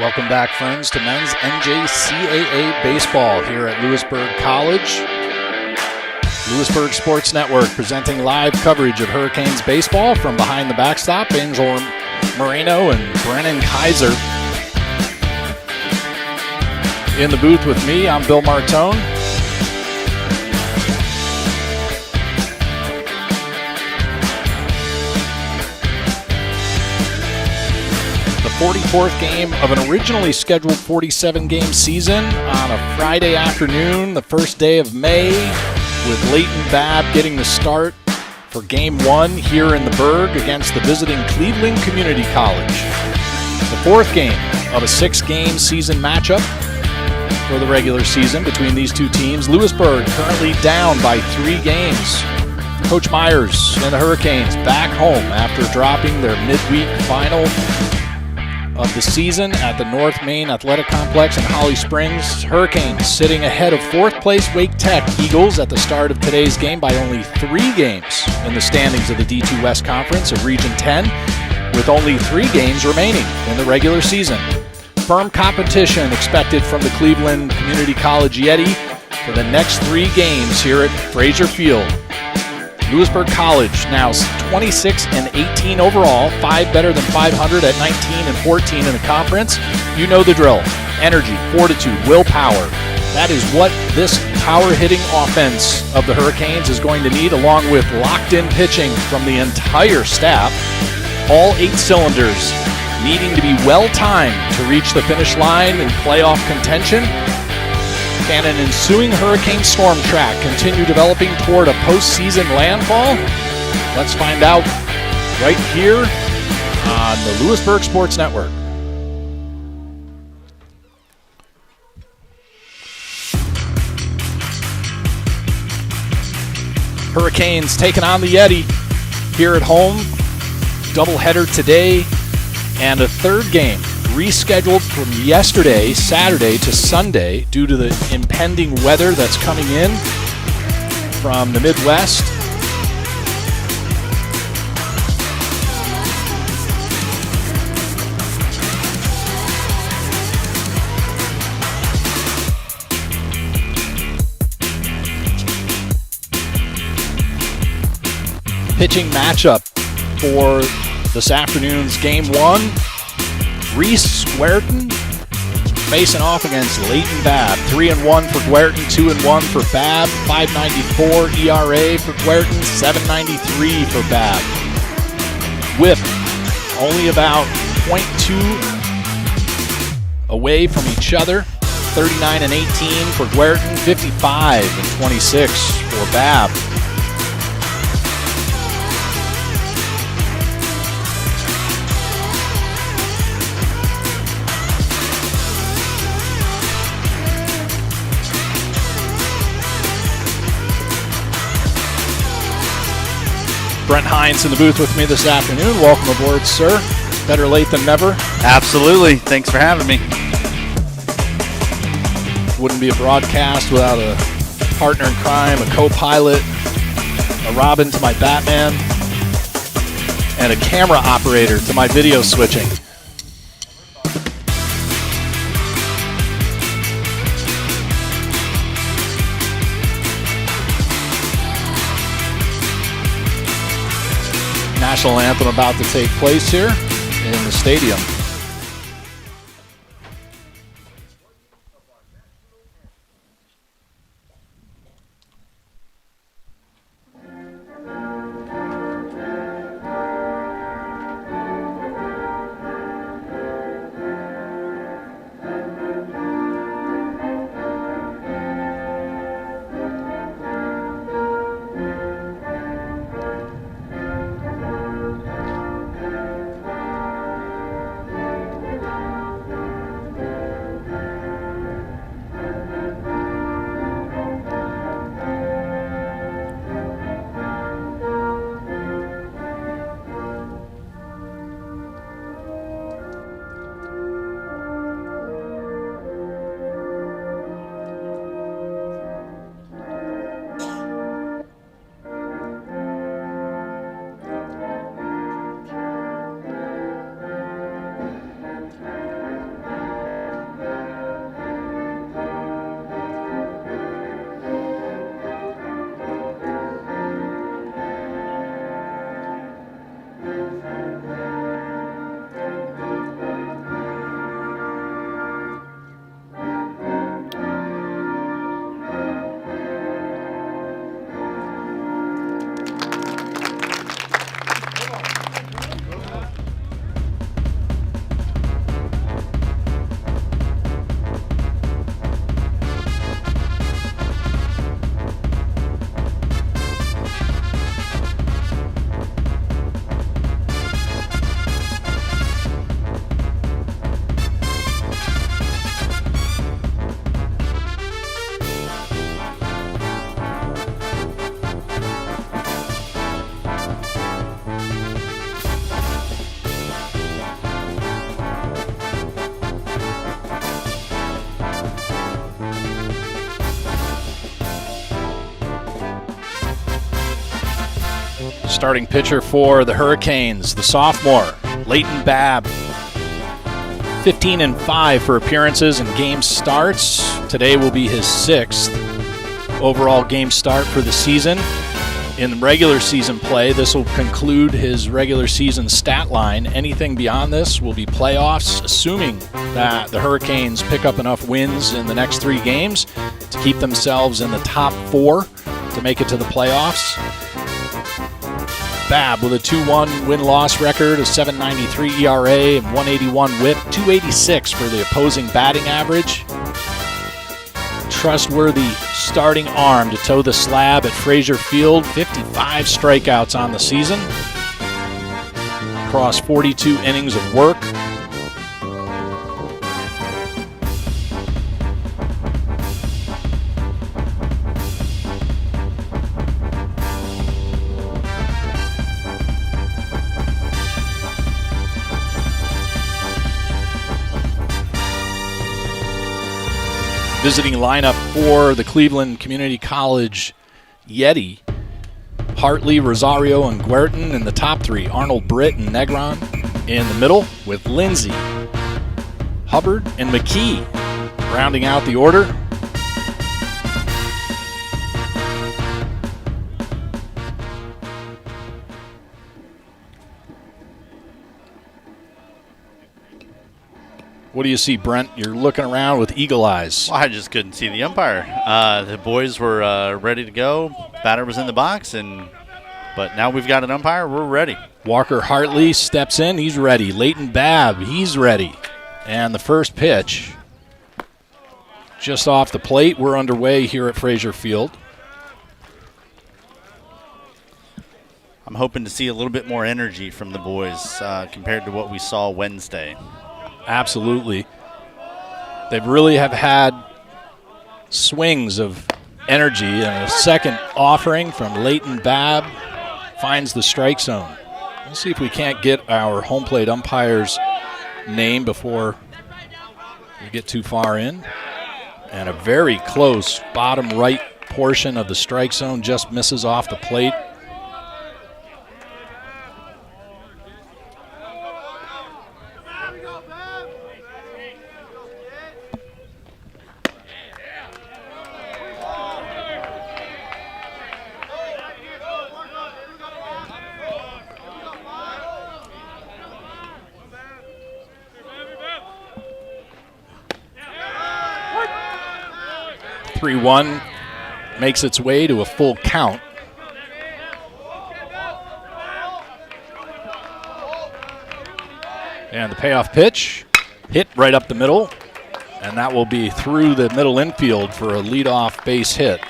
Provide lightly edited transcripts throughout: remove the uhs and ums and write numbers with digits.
Welcome back, friends, to men's NJCAA baseball here at Louisburg College. Louisburg Sports Network presenting live coverage of Hurricanes baseball from behind the backstop. Angel Moreno and Brennan Kaiser in the booth with me. I'm Bill Martone. The 44th game of an originally scheduled 47-game season on a Friday afternoon, the first day of May, with Leighton Babb getting the start for Game 1 here in the Berg against the visiting Cleveland Community College. The fourth game of a 6-game season matchup for the regular season between these two teams. Louisburg currently down by 3 games. Coach Myers and the Hurricanes back home after dropping their midweek final of the season at the North Main Athletic Complex in Holly Springs. Hurricanes sitting ahead of 4th place Wake Tech Eagles at the start of today's game by only 3 games in the standings of the D2 West Conference of Region 10, with only 3 games remaining in the regular season. Firm competition expected from the Cleveland Community College Yeti for the next 3 games here at Frazier Field. Louisburg College now 26-18 overall, 5 better than 500 at 19-14 in the conference. You know the drill. Energy, fortitude, willpower. That is what this power-hitting offense of the Hurricanes is going to need, along with locked-in pitching from the entire staff. All 8 cylinders needing to be well-timed to reach the finish line in playoff contention. Can an ensuing hurricane storm track continue developing toward a postseason landfall? Let's find out right here on the Louisburg Sports Network. Hurricanes taking on the Yeti here at home. Doubleheader today and a third game rescheduled from yesterday, Saturday, to Sunday due to the impending weather that's coming in from the Midwest. Pitching matchup for this afternoon's Game 1. Reese Guertin facing off against Leighton Babb. 3-1 for Guertin, 2-1 for Babb. 5.94 ERA for Guertin, 7.93 for Babb. Whip only about 0.2 away from each other. 39-18 for Guertin, 55-26 for Babb. Brent Hines in the booth with me this afternoon. Welcome aboard, sir. Better late than never. Absolutely. Thanks for having me. Wouldn't be a broadcast without a partner in crime, a co-pilot, a Robin to my Batman, and a camera operator to my video switching. National anthem about to take place here in the stadium. Starting pitcher for the Hurricanes, the sophomore, Leighton Babb. 15-5 for appearances and game starts. Today will be his 6th overall game start for the season. In regular season play, this will conclude his regular season stat line. Anything beyond this will be playoffs, assuming that the Hurricanes pick up enough wins in the next 3 games to keep themselves in the top 4 to make it to the playoffs. Babb with a 2-1 win-loss record, a 7.93 ERA, and 181 WHIP, 286 for the opposing batting average. Trustworthy starting arm to toe the slab at Frazier Field, 55 strikeouts on the season, across 42 innings of work. Visiting lineup for the Cleveland Community College Yeti, Hartley, Rosario, and Guertin in the top 3. Arnold, Britt, and Negron in the middle, with Lindsay, Hubbard, and McKee rounding out the order. What do you see, Brent? You're looking around with eagle eyes. Well, I just couldn't see the umpire. The boys were ready to go. Batter was in the box, but now we've got an umpire. We're ready. Walker Hartley steps in. He's ready. Leighton Babb, he's ready. And the first pitch, just off the plate. We're underway here at Frazier Field. I'm hoping to see a little bit more energy from the boys compared to what we saw Wednesday. Absolutely. They really have had swings of energy, and a second offering from Leighton Babb finds the strike zone. Let's see if we can't get our home plate umpire's name before we get too far in. And a very close bottom right portion of the strike zone just misses off the plate. (3-1) makes its way to a full count. And the payoff pitch hit right up the middle, and that will be through the middle infield for a leadoff base hit.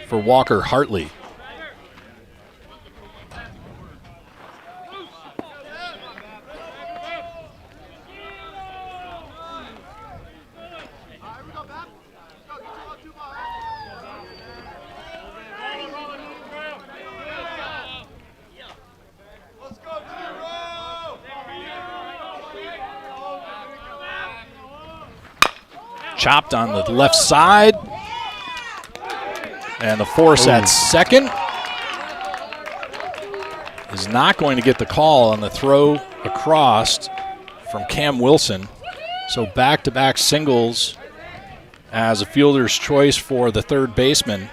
For Walker Hartley. Chopped on the left side. And the force at second is not going to get the call on the throw across from Cam Wilson. So back-to-back singles as a fielder's choice for the third baseman.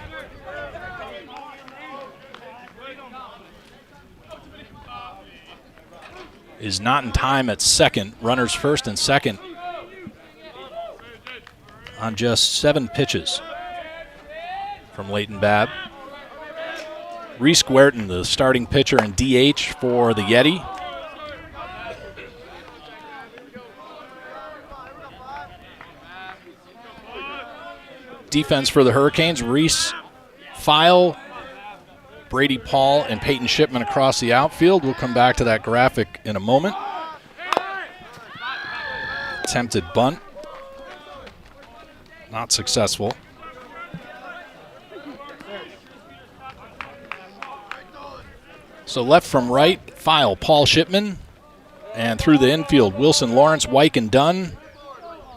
Is not in time at second. Runners first and second on just 7 pitches from Leighton Babb. Reese Guertin, the starting pitcher and DH for the Yeti. Defense for the Hurricanes, Reese, File, Brady Paul, and Peyton Shipman across the outfield. We'll come back to that graphic in a moment. Attempted bunt. Not successful. So left from right, File, Paul Shipman. And through the infield, Wilson, Lawrence, Wyke, and Dunn.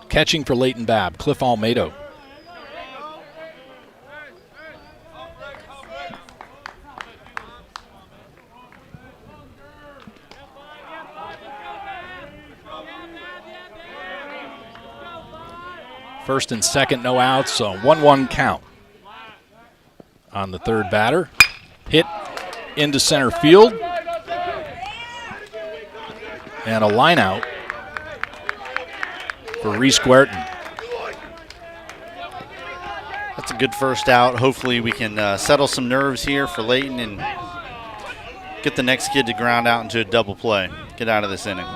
Catching for Leighton Babb, Cliff Almedo. First and second, no outs, so 1-1 count on the third batter. Hit into center field. And a line out for Reese Guertin. That's a good first out. Hopefully we can settle some nerves here for Layton and get the next kid to ground out into a double play. Get out of this inning.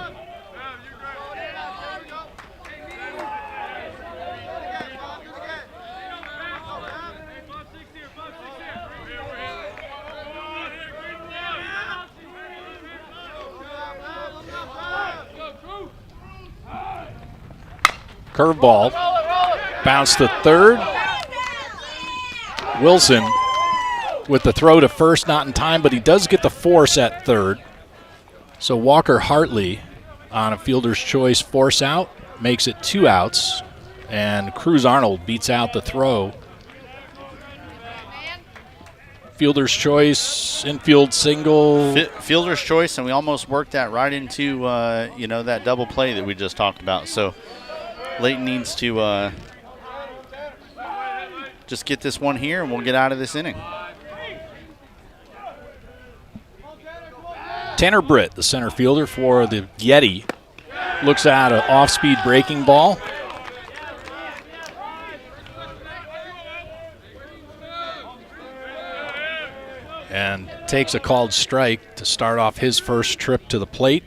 Curveball. Bounce to third. Wilson with the throw to first, not in time, but he does get the force at third. So Walker Hartley on a fielder's choice force out makes it 2 outs, and Cruz Arnold beats out the throw. Fielder's choice, infield single. Fielder's choice, and we almost worked that right into that double play that we just talked about. So Layton needs to just get this one here, and we'll get out of this inning. Tanner Britt, the center fielder for the Yeti, looks at an off-speed breaking ball. And takes a called strike to start off his first trip to the plate.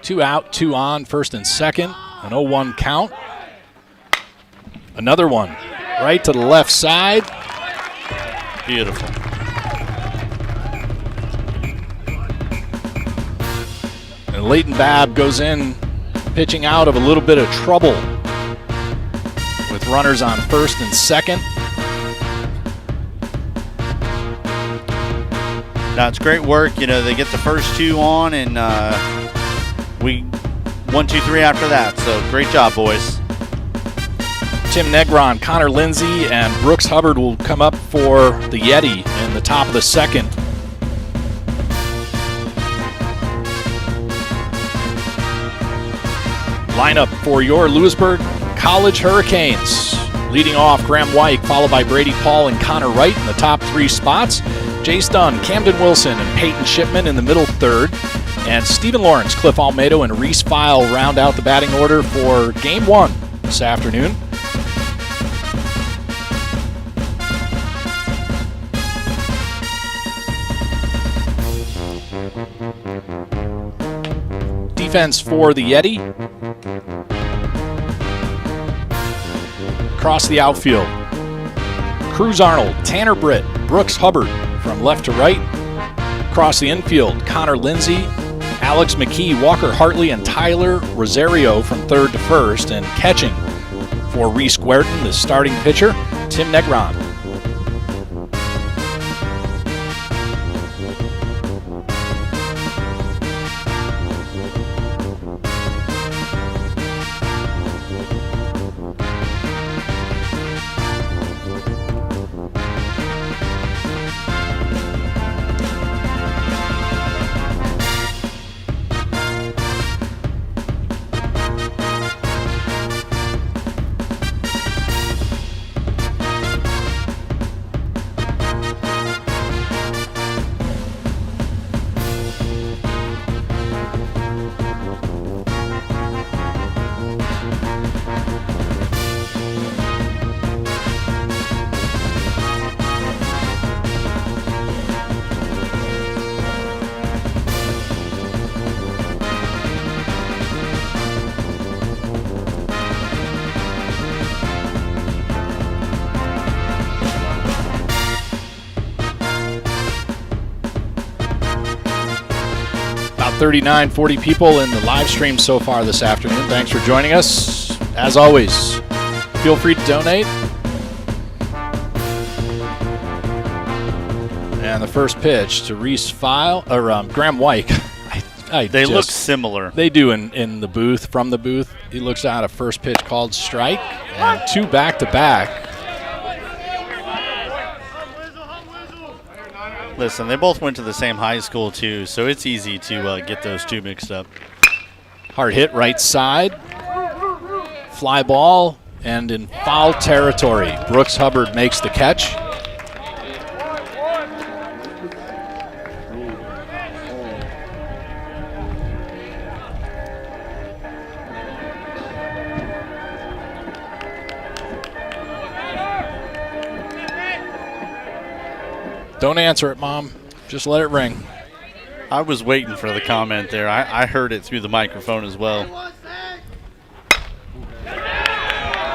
2 out, 2 on, first and second, an 0-1 count. Another one right to the left side. Beautiful. And Leighton Babb goes in pitching out of a little bit of trouble with runners on first and second. Now, it's great work. They get the first 2 on, and we 1, 2, 3 after that. So great job, boys. Tim Negron, Connor Lindsay, and Brooks Hubbard will come up for the Yeti in the top of the second. Lineup for your Louisburg College Hurricanes. Leading off, Graham White, followed by Brady Paul and Connor Wright in the top 3 spots. Jace Dunn, Camden Wilson, and Peyton Shipman in the middle third. And Stephen Lawrence, Cliff Almedo, and Reese File round out the batting order for Game 1 this afternoon. Defense for the Yeti. Across the outfield, Cruz Arnold, Tanner Britt, Brooks Hubbard from left to right. Across the infield, Connor Lindsay, Alex McKee, Walker Hartley, and Tyler Rosario from third to first. And catching for Reese Guertin, the starting pitcher, Tim Negron. About 39, 40 people in the live stream so far this afternoon. Thanks for joining us. As always, feel free to donate. And the first pitch to Reese File, or Graham White. They look similar. They do in the booth, from the booth. He looks out a first pitch called strike, and 2 back-to-back. Listen, they both went to the same high school, too, so it's easy to get those 2 mixed up. Hard hit right side. Fly ball and in foul territory. Brooks Hubbard makes the catch. Don't answer it, Mom. Just let it ring. I was waiting for the comment there. I heard it through the microphone as well.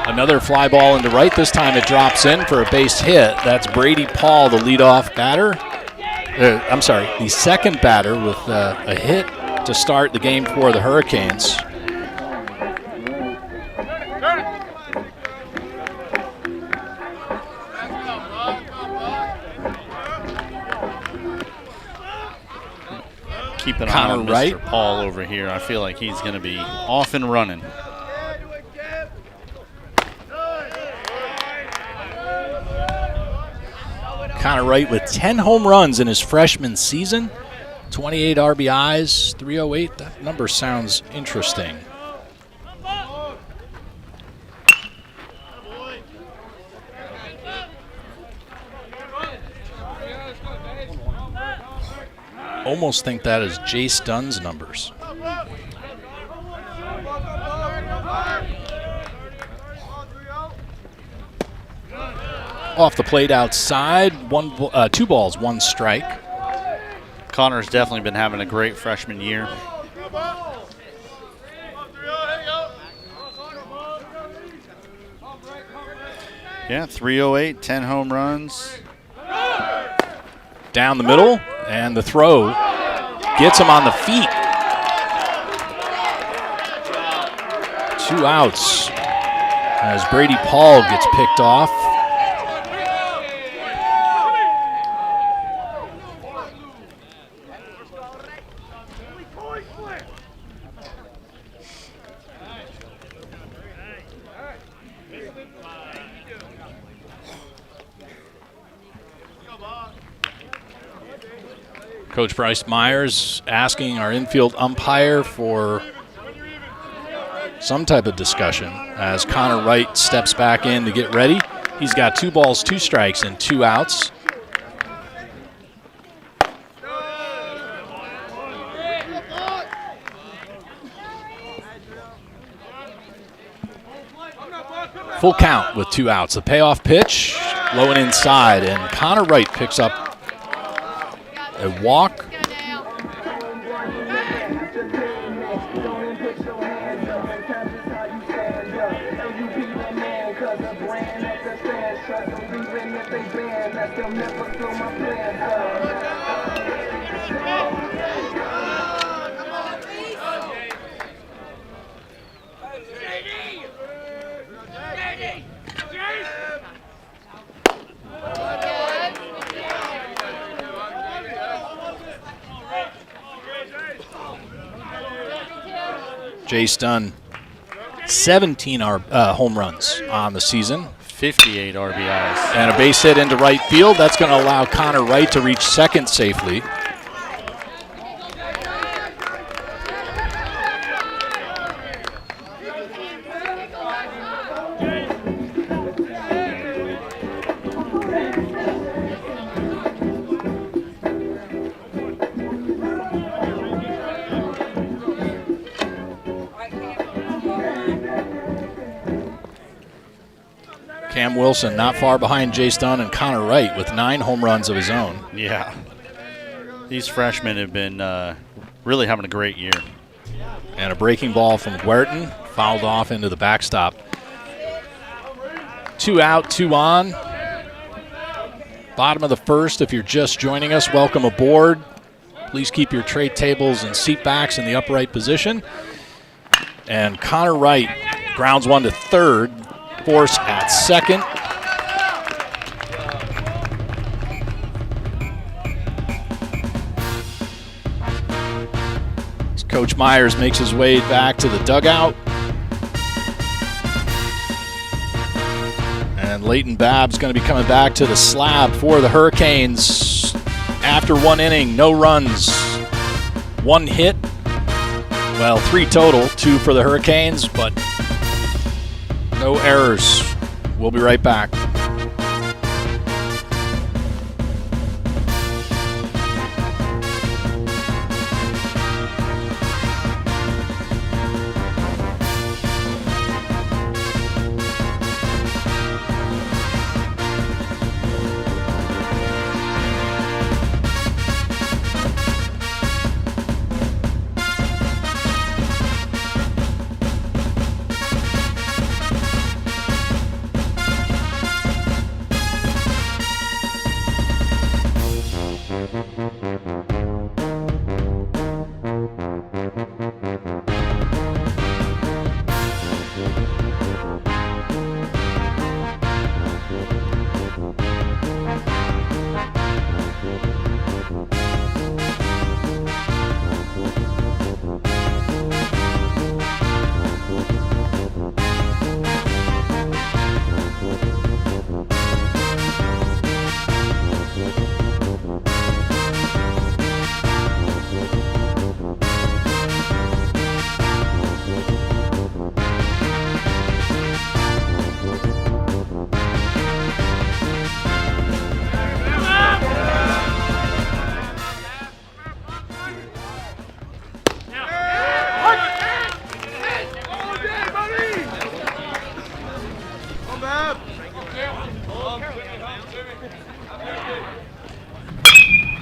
Another fly ball into right. This time it drops in for a base hit. That's Brady Paul, the leadoff batter. The second batter with a hit to start the game for the Hurricanes. Keep an eye on Mr. Paul over here. I feel like he's going to be off and running. Connor Wright with 10 home runs in his freshman season, 28 RBIs, 308. That number sounds interesting. Almost think that is Jace Dunn's numbers. Off the plate outside, 2 balls, 1 strike. Connor's definitely been having a great freshman year. Yeah, 308, 10 home runs. Down the middle, and the throw gets him on the feet. 2 outs as Brady Paul gets picked off. Coach Bryce Myers asking our infield umpire for some type of discussion as Connor Wright steps back in to get ready. He's got 2 balls, 2 strikes, and 2 outs. Full count with 2 outs. The payoff pitch, low and inside, and Connor Wright picks up a walk. Jace Dunn, 17 home runs on the season. 58 RBIs. And a base hit into right field. That's going to allow Connor Wright to reach second safely. Cam Wilson not far behind Jace Dunn and Connor Wright with 9 home runs of his own. Yeah. These freshmen have been really having a great year. And a breaking ball from Guertin, fouled off into the backstop. 2 out, 2 on. Bottom of the first, if you're just joining us, welcome aboard. Please keep your tray tables and seat backs in the upright position. And Connor Wright grounds one to third. Force at second. As Coach Myers makes his way back to the dugout. And Leighton Babb's going to be coming back to the slab for the Hurricanes. After 1 inning, no runs, 1 hit. Well, 3 total, 2 for the Hurricanes, but No errors. We'll be right back.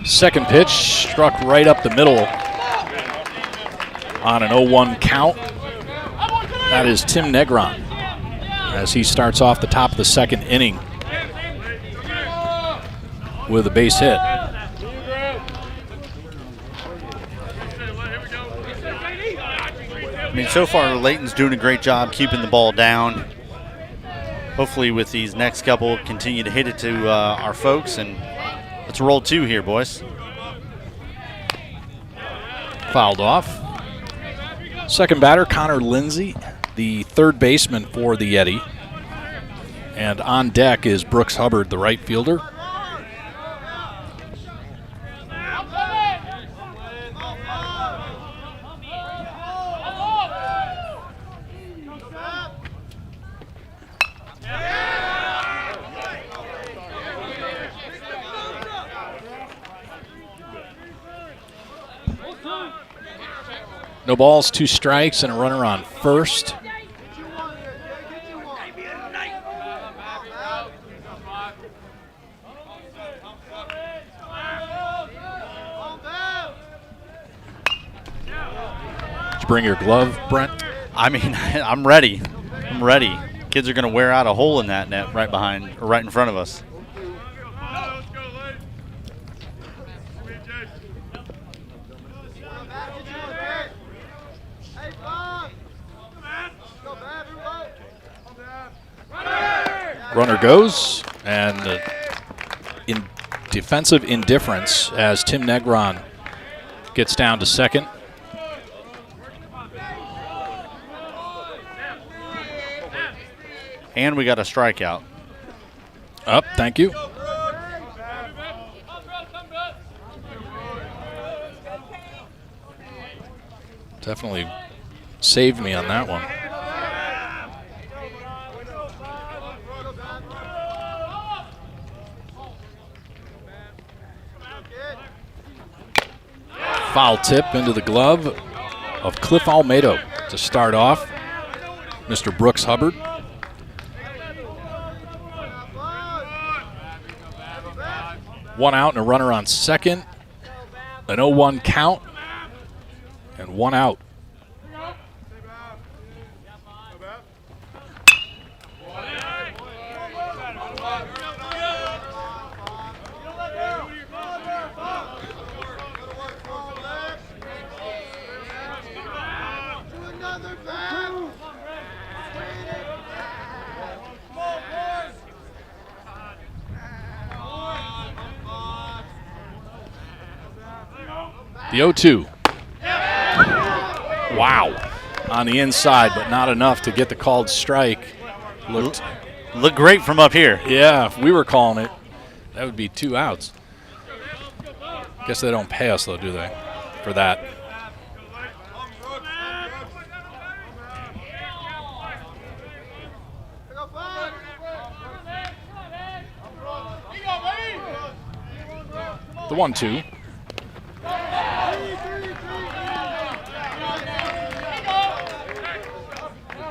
Second pitch struck right up the middle on an 0-1 count. That is Tim Negron as he starts off the top of the second inning with a base hit. I mean, so far Layton's doing a great job keeping the ball down. Hopefully with these next couple, continue to hit it to our folks, and let's roll two here, boys. Fouled off. Second batter, Connor Lindsay, the third baseman for the Yeti. And on deck is Brooks Hubbard, the right fielder. No balls, 2 strikes, and a runner on first. Did you bring your glove, Brent? I mean, I'm ready. I'm ready. Kids are going to wear out a hole in that net right behind, or right in front of us. Runner goes, and in defensive indifference as Tim Negron gets down to second. And we got a strikeout. Up, thank you. Definitely saved me on that one. Foul tip into the glove of Cliff Almeida to start off. Mr. Brooks Hubbard. One out and a runner on second. An 0-1 count and one out. The 0-2. Wow. On the inside, but not enough to get the called strike. Looked great from up here. Yeah, if we were calling it, that would be 2 outs. Guess they don't pay us, though, do they, for that? The 1-2.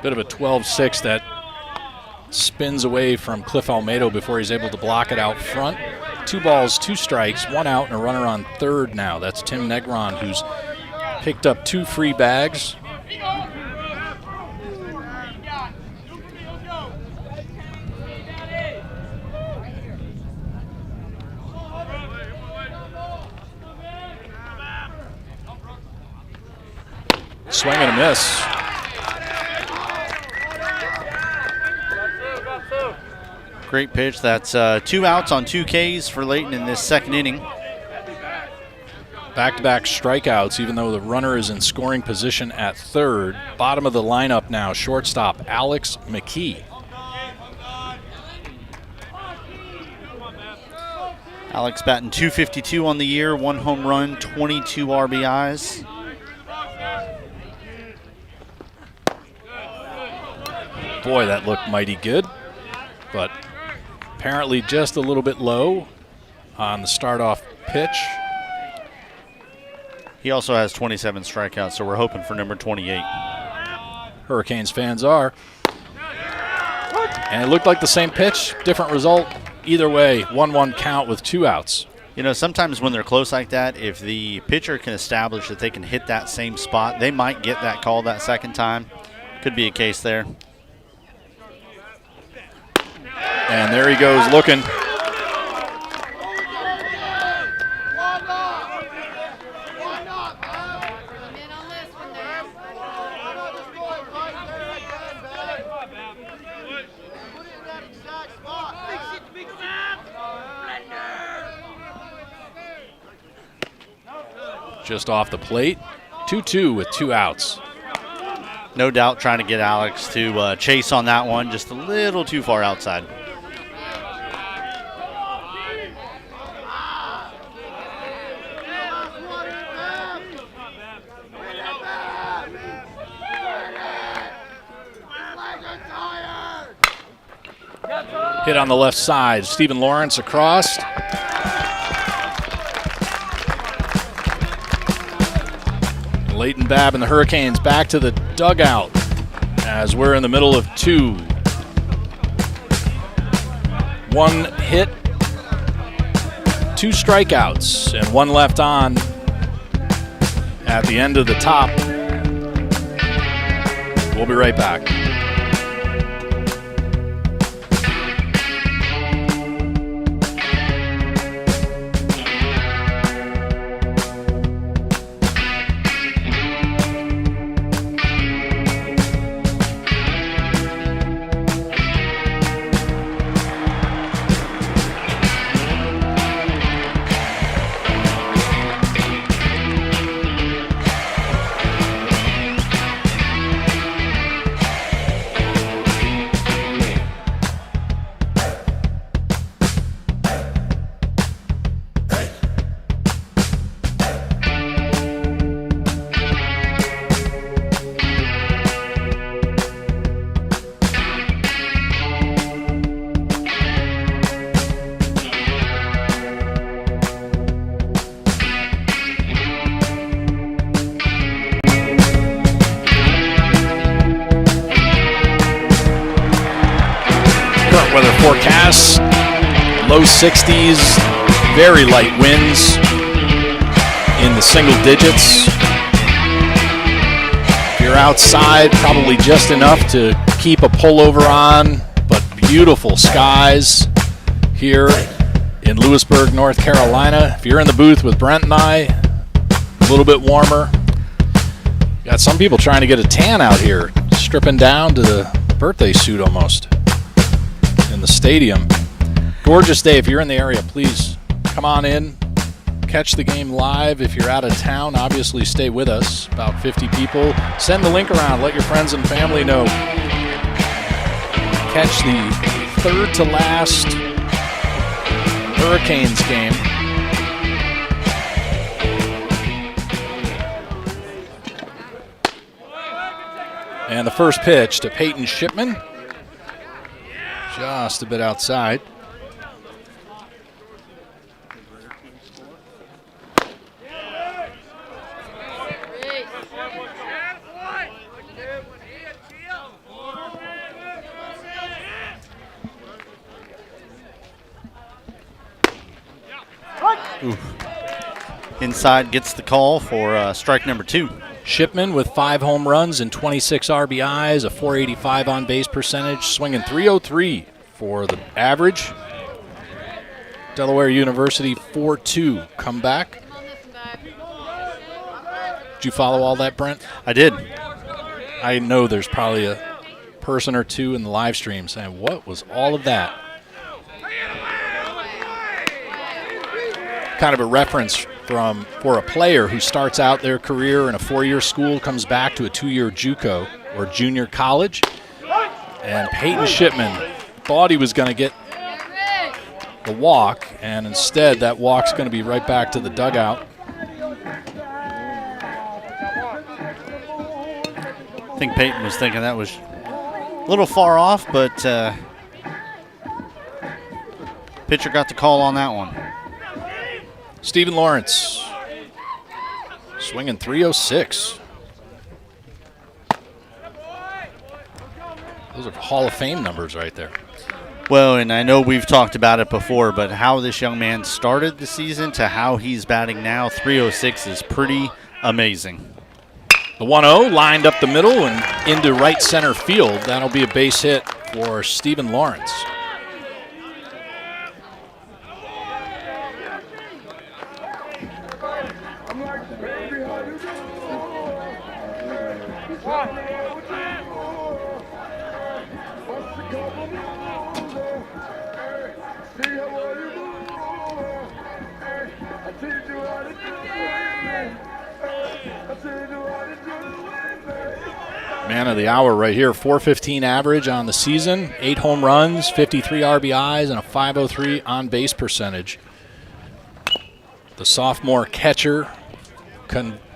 Bit of a 12-6 that spins away from Cliff Almedo before he's able to block it out front. 2 balls, 2 strikes, 1 out, and a runner on third now. That's Tim Negron, who's picked up 2 free bags. Swing and a miss. Great pitch. That's 2 outs on 2 Ks for Layton in this second inning. Back-to-back strikeouts, even though the runner is in scoring position at third. Bottom of the lineup now, shortstop Alex McKee. Alex batting .252 on the year, 1 home run, 22 RBIs. Boy, that looked mighty good, but apparently just a little bit low on the start-off pitch. He also has 27 strikeouts, so we're hoping for number 28. Hurricanes fans are. And it looked like the same pitch, different result. Either way, 1-1 count with 2 outs. You know, sometimes when they're close like that, if the pitcher can establish that they can hit that same spot, they might get that call that second time. Could be a case there. And there he goes looking. Just off the plate. 2-2 with 2 outs. No doubt trying to get Alex to chase on that one, just a little too far outside. Hit on the left side. Stephen Lawrence across. Leighton Babb and the Hurricanes back to the dugout as we're in the middle of 2. 1 hit, 2 strikeouts, and 1 left on at the end of the top. We'll be right back. Weather forecast, low 60s, very light winds in the single digits. If you're outside, probably just enough to keep a pullover on, but beautiful skies here in Louisburg, North Carolina. If you're in the booth with Brent and I, a little bit warmer. Got some people trying to get a tan out here, stripping down to the birthday suit almost. In the stadium. Gorgeous day. If you're in the area, please come on in, catch the game live. If you're out of town, obviously stay with us. About 50 people. Send the link around. Let your friends and family know. Catch the third to last Hurricanes game. And the first pitch to Peyton Shipman. Just a bit outside. inside gets the call for strike number 2. Shipman with 5 home runs and 26 RBIs, a .485 on base percentage, swinging .303 for the average. Delaware University 4-2 comeback. Did you follow all that, Brent? I did. I know there's probably a person or two in the live stream saying, what was all of that? Kind of a reference for a player who starts out their career in a 4-year school, comes back to a 2-year JUCO or junior college. And Peyton Shipman thought he was going to get the walk, and instead that walk's going to be right back to the dugout. I think Peyton was thinking that was a little far off, but pitcher got the call on that one. Stephen Lawrence swinging .306. Those are Hall of Fame numbers right there. Well, and I know we've talked about it before, but how this young man started the season to how he's batting now, .306 is pretty amazing. The 1-0 lined up the middle and into right center field. That'll be a base hit for Stephen Lawrence. Man of the hour right here, .415 average on the season, 8 home runs, 53 RBIs, and a .503 on base percentage. The sophomore catcher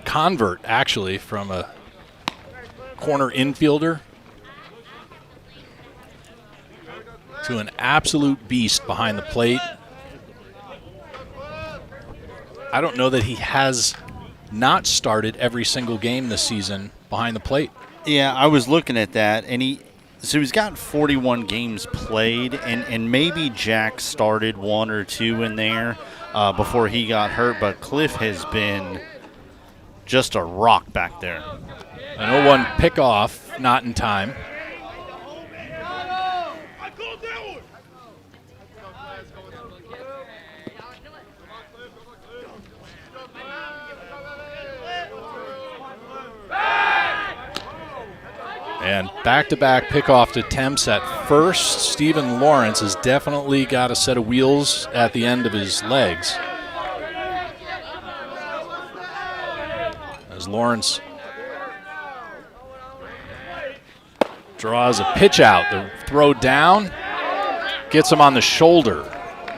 convert, actually, from a corner infielder to an absolute beast behind the plate. I don't know that he has not started every single game this season behind the plate. Yeah, I was looking at that, and he's got 41 games played, and maybe Jack started 1 or 2 in there before he got hurt, but Cliff has been just a rock back there. An 0-1 pickoff, not in time. And back-to-back pickoff attempts at first. Stephen Lawrence has definitely got a set of wheels at the end of his legs. As Lawrence draws a pitch out, the throw down, gets him on the shoulder.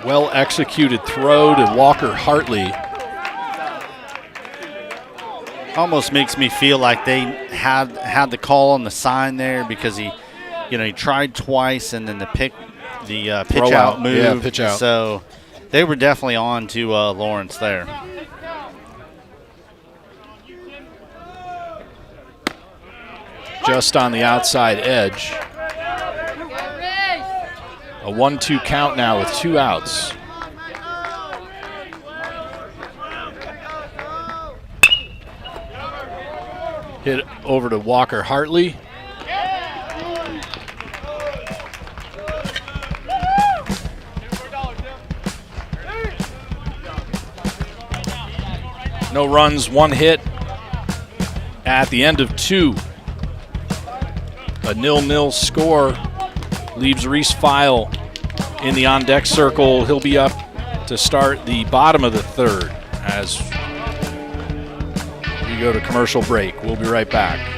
Well-executed throw to Walker Hartley. Almost makes me feel like they had the call on the sign there because he tried twice and then the pitch out move. Yeah, pitch out. So they were definitely on to Lawrence there. Just on the outside edge. A 1-2 count now with 2 outs. Hit over to Walker Hartley. No runs, 1 hit at the end of 2. A 0-0 score leaves Reese File in the on-deck circle. He'll be up to start the bottom of the 3rd as we go to commercial break. We'll be right back.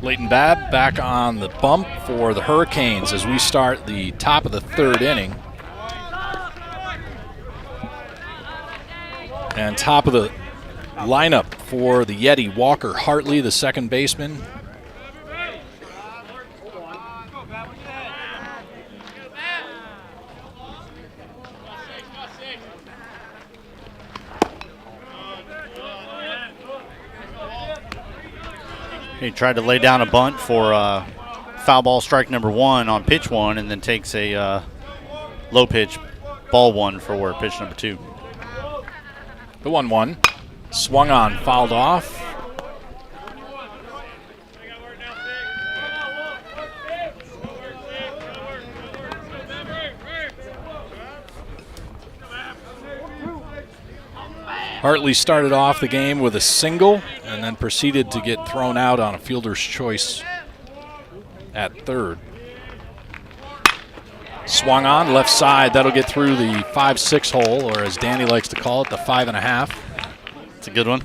Leighton Babb back on the bump for the Hurricanes as we start the top of the third inning. And top of the lineup for the Yeti, Walker Hartley, the second baseman. He tried to lay down a bunt for foul ball strike number 1 on pitch 1, and then takes a low pitch ball 1 for pitch number 2. The 1-1. Swung on, fouled off. Hartley started off the game with a single and then proceeded to get thrown out on a fielder's choice at third. Swung on, left side. That'll get through the 5-6 hole, or as Danny likes to call it, the 5.5. It's a good one.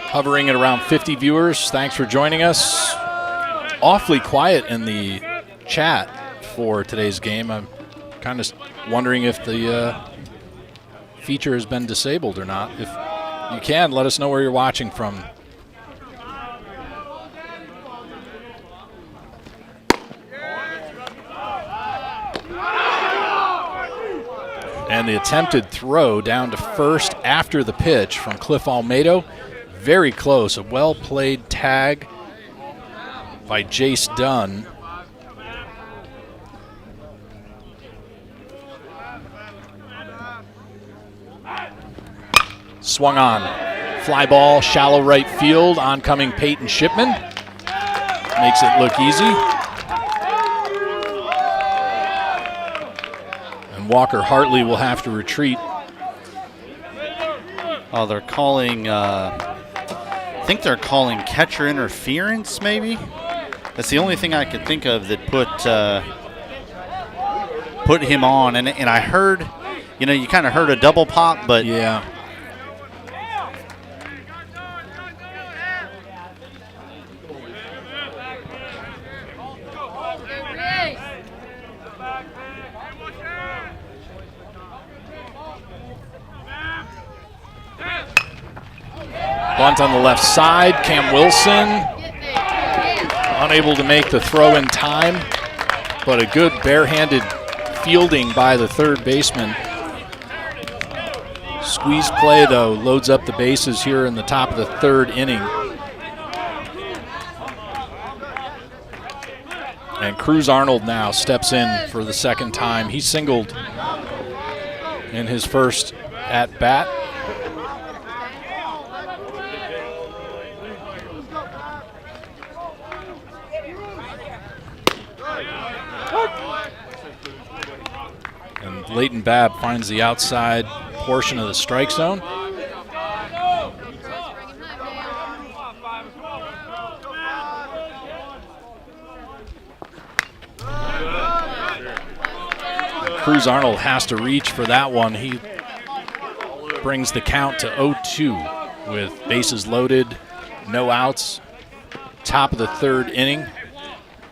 Hovering at around 50 viewers. Thanks for joining us. Awfully quiet in the chat for today's game. I'm kind of wondering if the feature has been disabled or not. If you can, let us know where you're watching from. And the attempted throw down to first after the pitch from Cliff Almedo. Very close, a well-played tag by Jace Dunn. Swung on, fly ball, shallow right field, oncoming Peyton Shipman. Makes it look easy. And Walker Hartley will have to retreat. Oh, they're calling... I think they're calling catcher interference, maybe. That's the only thing I could think of that put him on. And I heard, you kind of heard a double pop, but yeah. Bunt on the left side. Cam Wilson unable to make the throw in time, but a good barehanded fielding by the third baseman. Squeeze play, though, loads up the bases here in the top of the third inning. And Cruz Arnold now steps in for the second time. He singled in his first at-bat. And Leighton Babb finds the outside portion of the strike zone. Cruz Arnold has to reach for that one. He brings the count to 0-2 with bases loaded, no outs. Top of the third inning.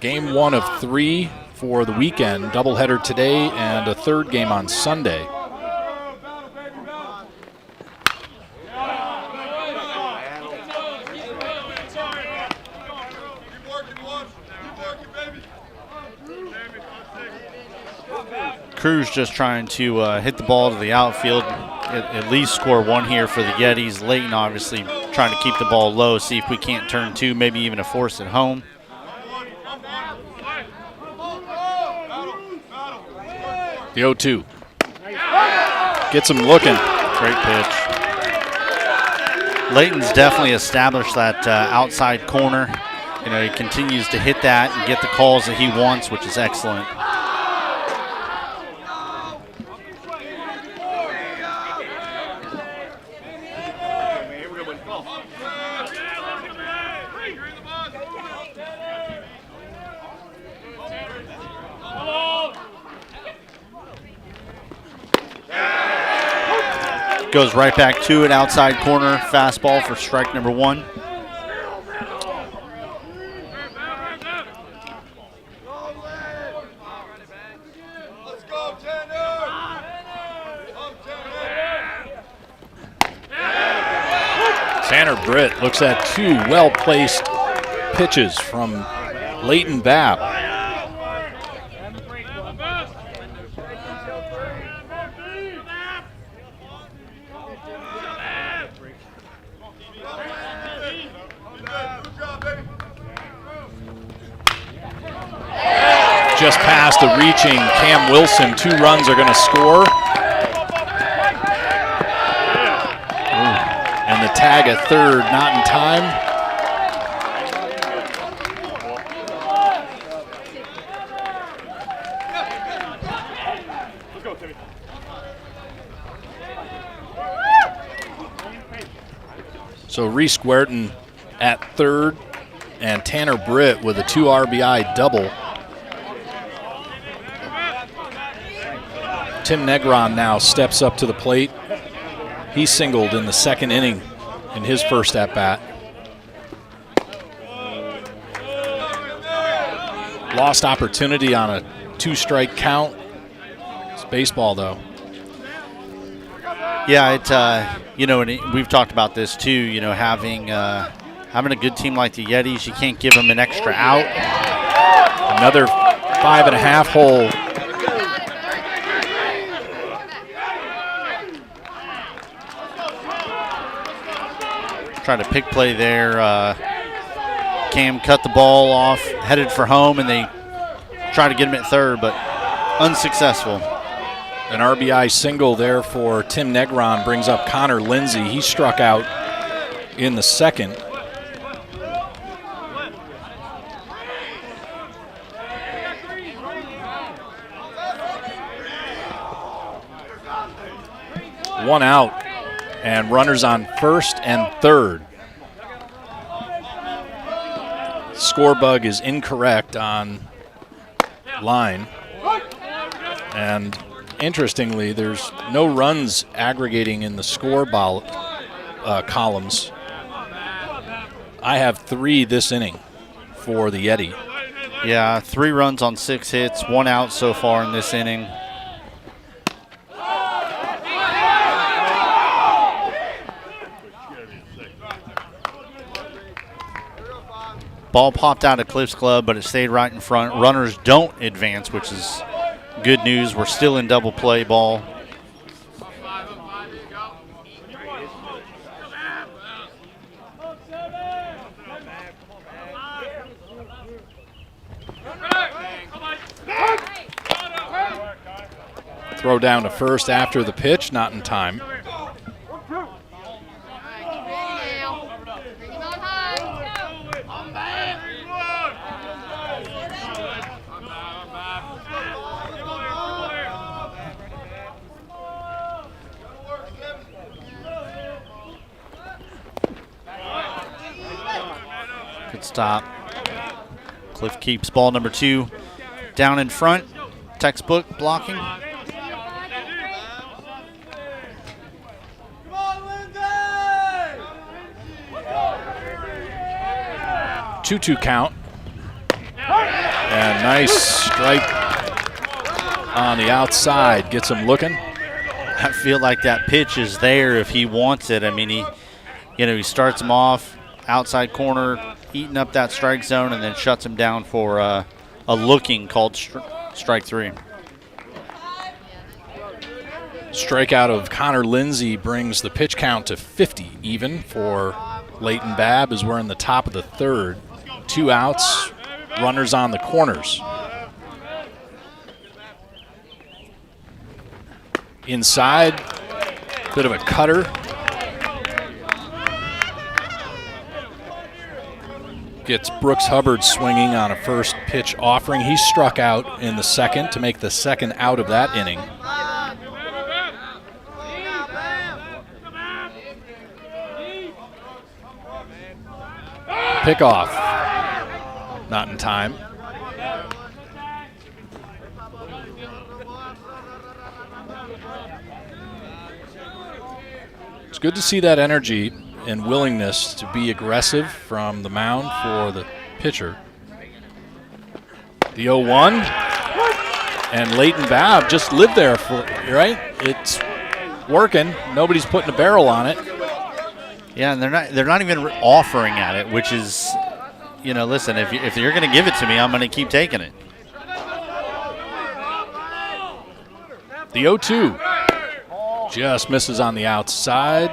Game 1 of 3 for the weekend. Doubleheader today and a third game on Sunday. Cruz just trying to hit the ball to the outfield, at least score one here for the Yetis. Leighton obviously trying to keep the ball low, see if we can't turn two, maybe even a force at home. The 0-2. Gets him looking. Great pitch. Leighton's definitely established that outside corner he continues to hit that and get the calls that he wants, which is excellent. Goes right back to it, outside corner, fastball for strike number 1. Tanner Britt looks at 2 well-placed pitches from Leighton Babb. Just past the reaching Cam Wilson. 2 runs are going to score. And the tag at third, not in time. So Reese Guertin at third, and Tanner Britt with a 2 RBI double. Tim Negron now steps up to the plate. He singled in the 2nd inning in his first at-bat. Lost opportunity on a 2-strike count. It's baseball, though. Yeah, and we've talked about this too. Having a good team like the Yetis, you can't give them an extra out. Another 5.5 hole. Trying to pick play there. Cam cut the ball off, headed for home, and they try to get him at third, but unsuccessful. An RBI single there for Tim Negron brings up Connor Lindsay. He struck out in the 2nd. One out, and runners on first and third. Scorebug is incorrect on line. And interestingly, there's no runs aggregating in the score columns. I have 3 this inning for the Yeti. Yeah, 3 runs on 6 hits, 1 out so far in this inning. Ball popped out of Cliff's glove, but it stayed right in front. Runners don't advance, which is good news. We're still in double play ball. Throw down to first after the pitch, not in time. Good stop. Cliff keeps ball number 2 down in front. Textbook blocking. 2-2 count. And nice strike on the outside. Gets him looking. I feel like that pitch is there if he wants it. I mean, he starts him off outside corner, eating up that strike zone, and then shuts him down for a looking called strike 3. Strikeout of Connor Lindsay brings the pitch count to 50 even for Leighton Babb as we're in the top of the 3rd. 2 outs, runners on the corners. Inside, bit of a cutter. gets Brooks Hubbard swinging on a first pitch offering. He struck out in the second to make the second out of that inning. Pickoff. Not in time. It's good to see that energy and willingness to be aggressive from the mound for the pitcher. The 0-1, and Leighton Babb just lived there for, right? It's working. Nobody's putting a barrel on it. Yeah, and they're not even offering at it, which is, you know, listen, if you're going to give it to me, I'm going to keep taking it. The 0-2 just misses on the outside.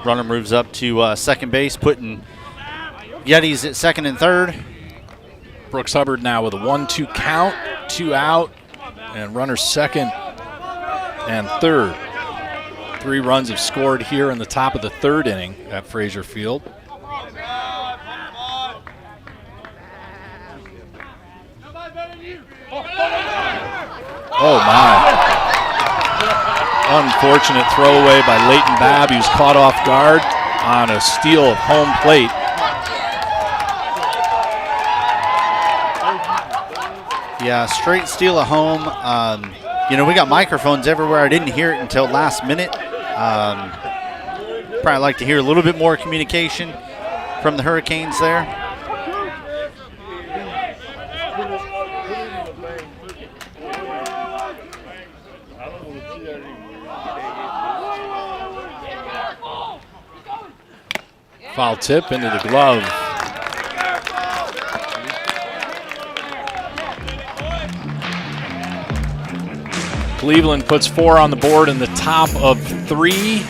Runner moves up to second base, putting Yetis at second and third. Brooks Hubbard now with a 1-2 count, 2 out, and runners second and third. 3 runs have scored here in the top of the third inning at Frazier Field. Oh my. Unfortunate throwaway by Leighton Babb. He was caught off guard on a steal of home plate. Yeah, straight steal of home. You know, we got microphones everywhere. I didn't hear it until last minute. Probably like to hear a little bit more communication from the Hurricanes there. Foul tip into the glove. Cleveland puts 4 on the board in the top of 3.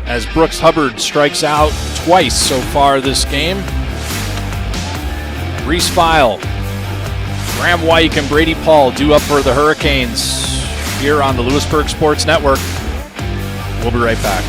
As Brooks Hubbard strikes out twice so far this game. Reese File, Graham Wyke, and Brady Paul due up for the Hurricanes here on the Louisburg Sports Network. We'll be right back.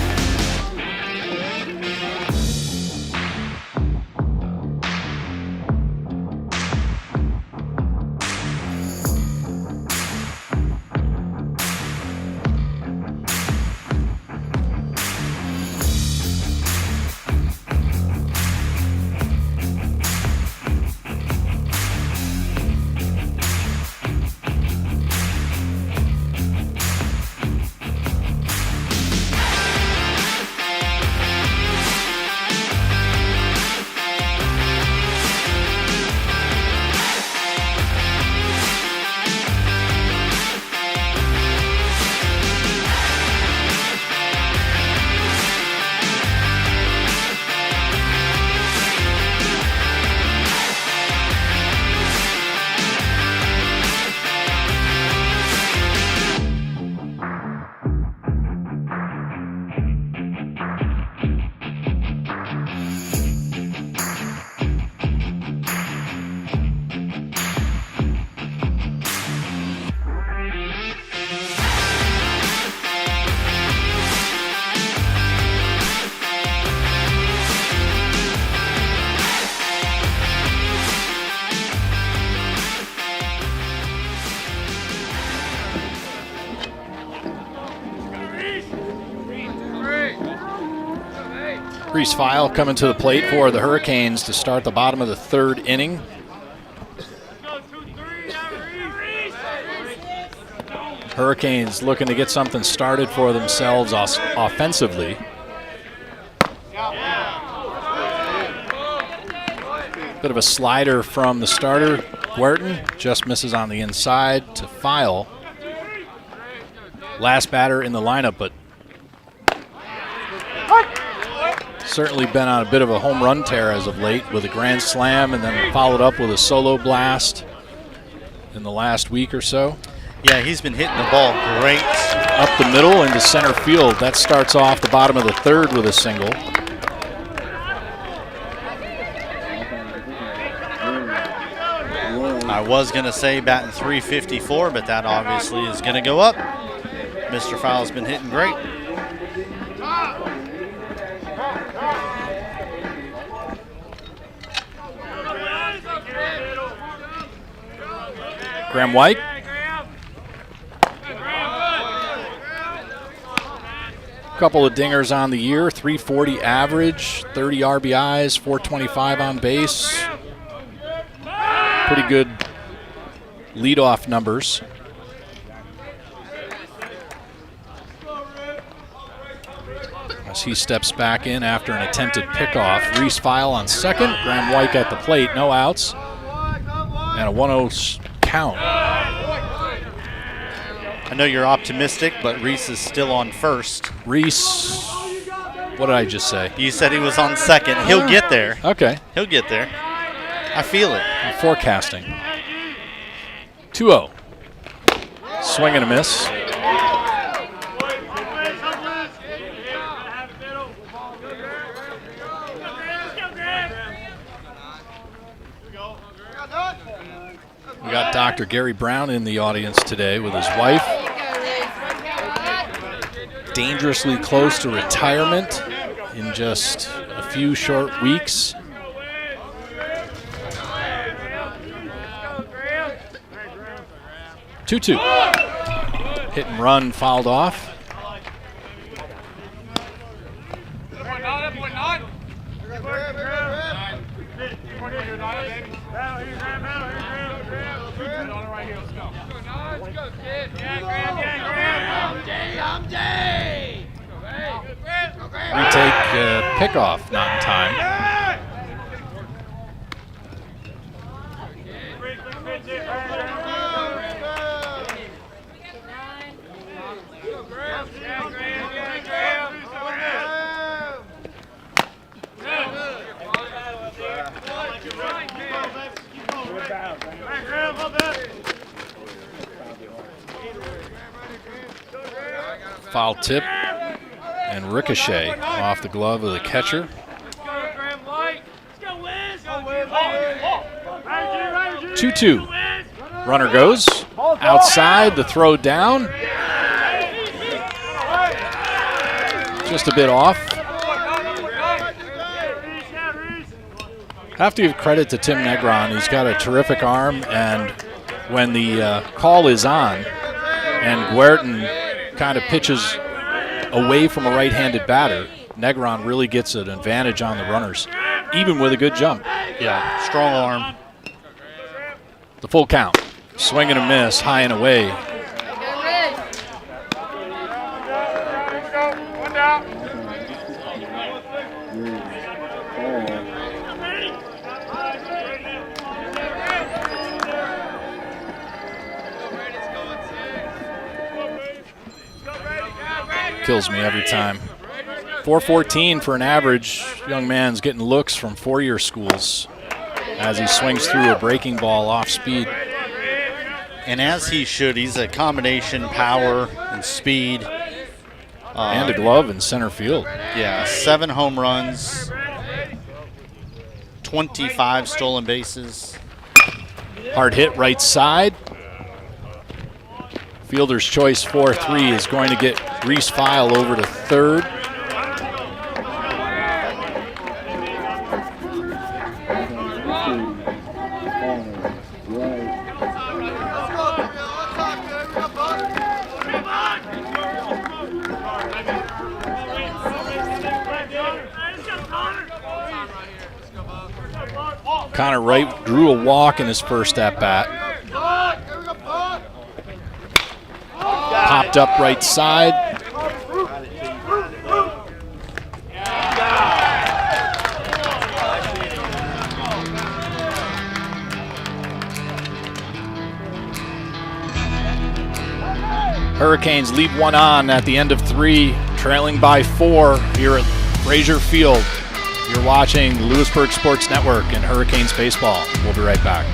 Reese File coming to the plate for the Hurricanes to start the bottom of the third inning. Hurricanes looking to get something started for themselves offensively. Bit of a slider from the starter, Guertin, just misses on the inside to File. Last batter in the lineup, but certainly been on a bit of a home run tear as of late with a grand slam and then followed up with a solo blast in the last week or so. Yeah, he's been hitting the ball great. Up the middle into center field. That starts off the bottom of the third with a single. I was going to say batting .354, but that obviously is going to go up. Mr. Fowle's been hitting great. Graham White. Couple of dingers on the year, 340 average, 30 RBIs, 425 on base. Pretty good leadoff numbers. As he steps back in after an attempted pickoff. Reese File on second, Graham White at the plate, no outs. And a 1-0 count. I know you're optimistic, but Reese is still on first. Reese, what did I just say? You said he was on second. He'll get there. Okay. He'll get there. I feel it. I'm forecasting. 2-0. Swing and a miss. We got Dr. Gary Brown in the audience today with his wife. Dangerously close to retirement in just a few short weeks. Two. Hit and run fouled off. Retake pickoff, not in time. Foul tip and ricochet off the glove of the catcher. 2-2. Runner goes outside, the throw down. Just a bit off. Have to give credit to Tim Negron. He's got a terrific arm, and when the call is on and Guertin kind of pitches away from a right-handed batter, Negron really gets an advantage on the runners, even with a good jump. Yeah, strong arm. The full count. Swing and a miss, high and away. Kills me every time. 414 for an average. Young man's getting looks from four-year schools as he swings through a breaking ball off speed. And as he should, he's a combination power and speed. And a glove in center field. Yeah, 7 home runs, 25 stolen bases. Hard hit right side. Fielder's choice 4-3 is going to get Reese File over to third. Connor Wright drew a walk in his first at-bat. Popped up right side. Hurricanes lead one on at the end of 3, trailing by 4 here at Frazier Field. You're watching Louisburg Sports Network and Hurricanes baseball. We'll be right back.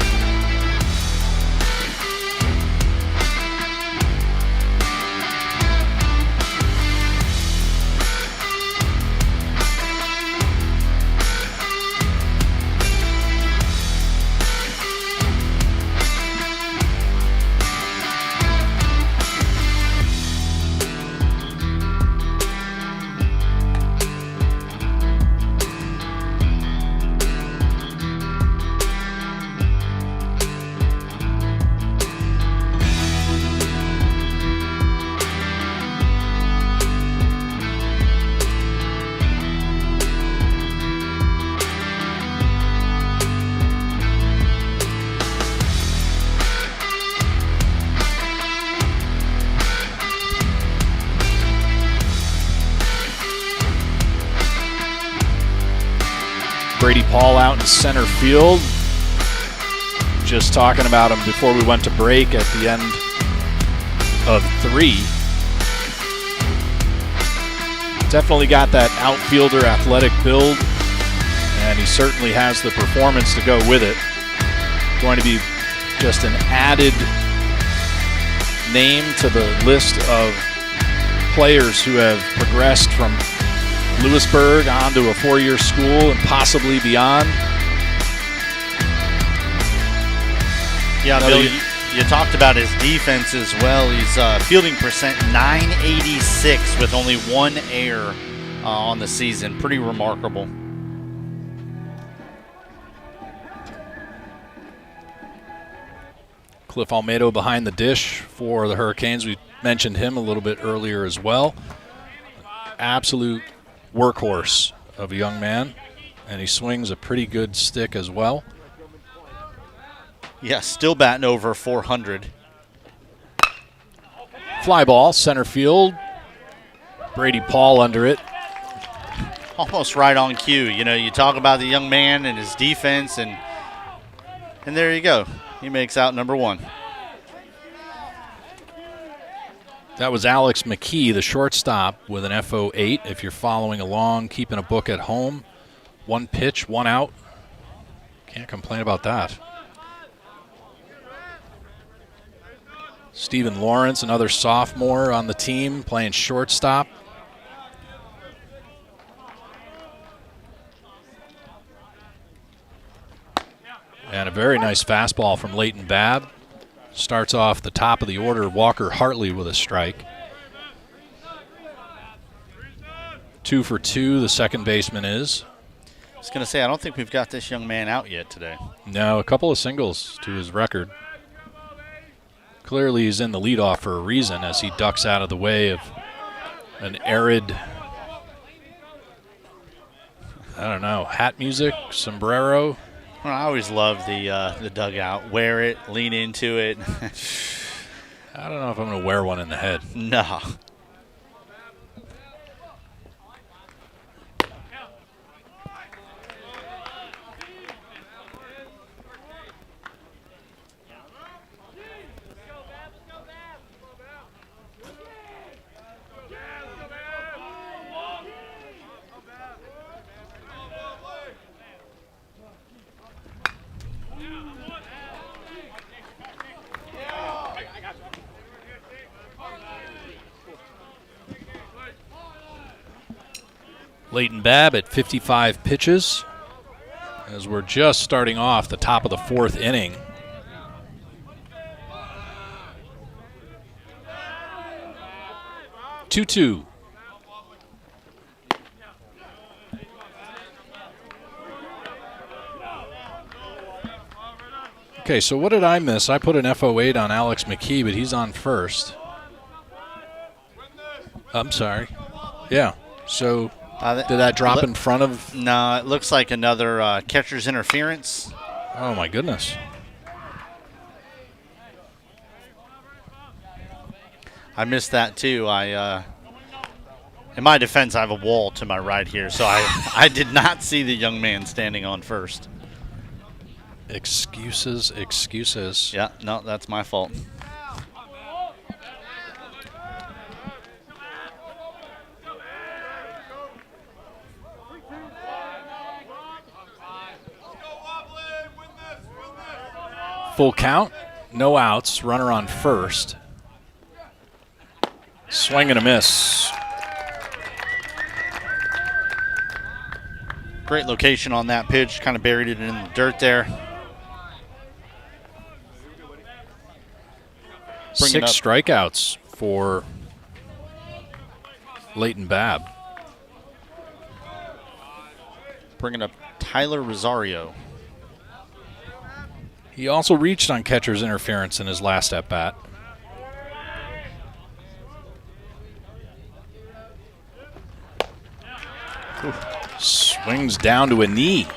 Brady Paul out in center field. Just talking about him before we went to break at the end of 3. Definitely got that outfielder athletic build, and he certainly has the performance to go with it. Going to be just an added name to the list of players who have progressed from Louisburg on to a 4-year school and possibly beyond. Yeah, Bill, you talked about his defense as well. He's fielding percent .986 with only 1 error on the season. Pretty remarkable. Cliff Almeida behind the dish for the Hurricanes. We mentioned him a little bit earlier as well. Absolute workhorse of a young man, and he swings a pretty good stick as well. Yeah, still batting over 400. Fly ball, center field. Brady Paul under it. Almost right on cue. You know, you talk about the young man and his defense, and there you go. He makes out number 1. That was Alex McKee, the shortstop, with an FO8. If you're following along, keeping a book at home. 1 pitch, 1 out. Can't complain about that. Stephen Lawrence, another sophomore on the team, playing shortstop. And a very nice fastball from Leighton Babb. Starts off the top of the order, Walker Hartley with a strike. 2 for 2, the second baseman is. I was going to say, I don't think we've got this young man out yet today. No, a couple of singles to his record. Clearly he's in the leadoff for a reason as he ducks out of the way of an arid, I don't know, hat music, sombrero. Well, I always love the dugout. Wear it, lean into it. I don't know if I'm going to wear one in the head. No. Leighton Babb at 55 pitches as we're just starting off the top of the 4th inning. Two-two. Okay, so what did I miss? I put an FO8 on Alex McKee, but he's on first. I'm sorry. Yeah, so did that drop in front of? No, it looks like another catcher's interference. Oh, my goodness. I missed that, too. In my defense, I have a wall to my right here, so I did not see the young man standing on first. Excuses, excuses. Yeah, no, that's my fault. Full count, no outs, runner on first. Swing and a miss. Great location on that pitch, kind of buried it in the dirt there. 6 strikeouts for Leighton Babb. Bringing up Tyler Rosario. He also reached on catcher's interference in his last at-bat. Swings down to a knee.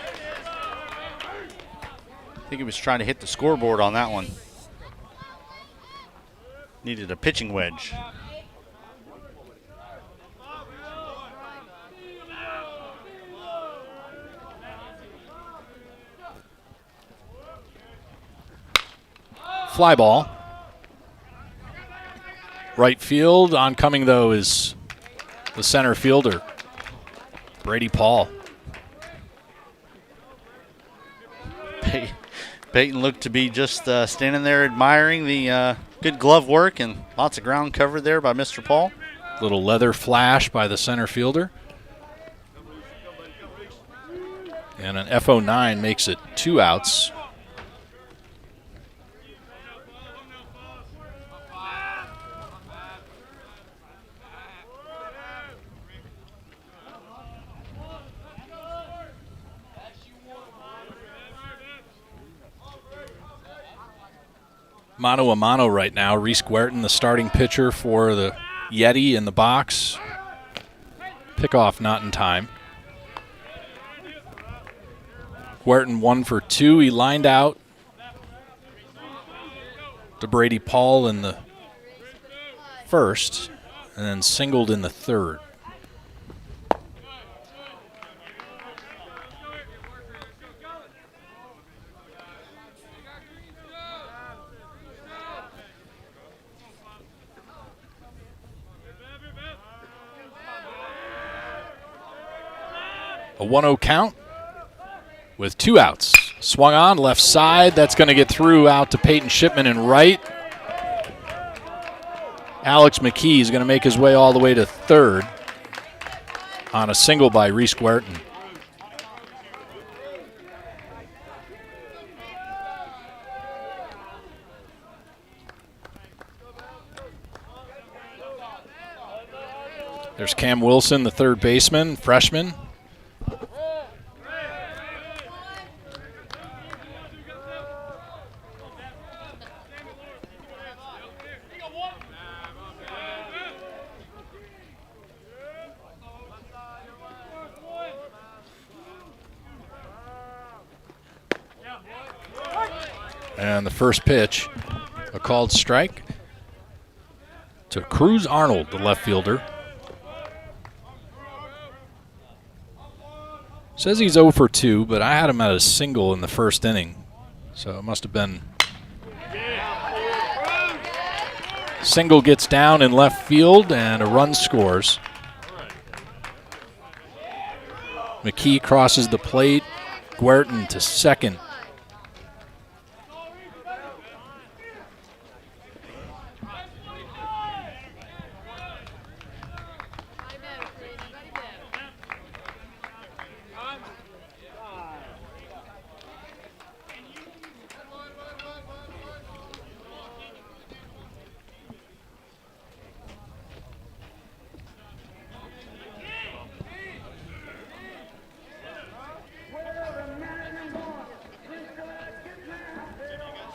I think he was trying to hit the scoreboard on that one. Needed a pitching wedge. Fly ball. Right field. Oncoming, though, is the center fielder, Brady Paul. Peyton looked to be just standing there admiring the good glove work and lots of ground covered there by Mr. Paul. Little leather flash by the center fielder. And an FO9 makes it 2 outs. Mano a mano right now. Reese Guertin, the starting pitcher for the Yeti, in the box. Pickoff not in time. Guertin 1 for 2. He lined out to Brady Paul in the first and then singled in the third. A 1-0 count with 2 outs. Swung on, left side. That's going to get through out to Peyton Shipman in right. Alex McKee is going to make his way all the way to third on a single by Reese Guertin. There's Cam Wilson, the third baseman, freshman. And the first pitch, a called strike to Cruz Arnold, the left fielder. Says he's 0 for 2, but I had him at a single in the first inning. So it must have been. Single gets down in left field, and a run scores. McKee crosses the plate. Guertin to second.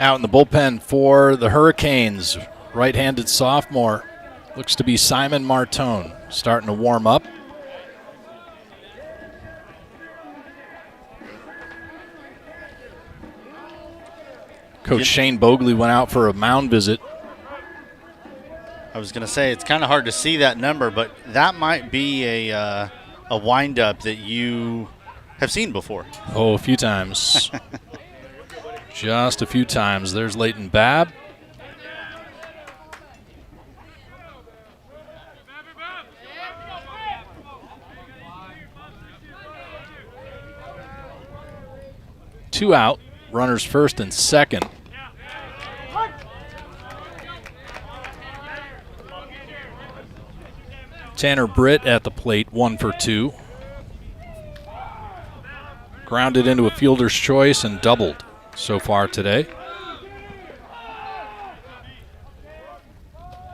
Out in the bullpen for the Hurricanes, right-handed sophomore, looks to be Simon Martone, starting to warm up. Coach Shane Bogley went out for a mound visit. I was going to say, it's kind of hard to see that number, but that might be a wind-up that you have seen before. Oh, a few times. Just a few times. There's Leighton Babb. Two out. Runners first and second. Tanner Britt at the plate, 1 for 2. Grounded into a fielder's choice and doubled so far today.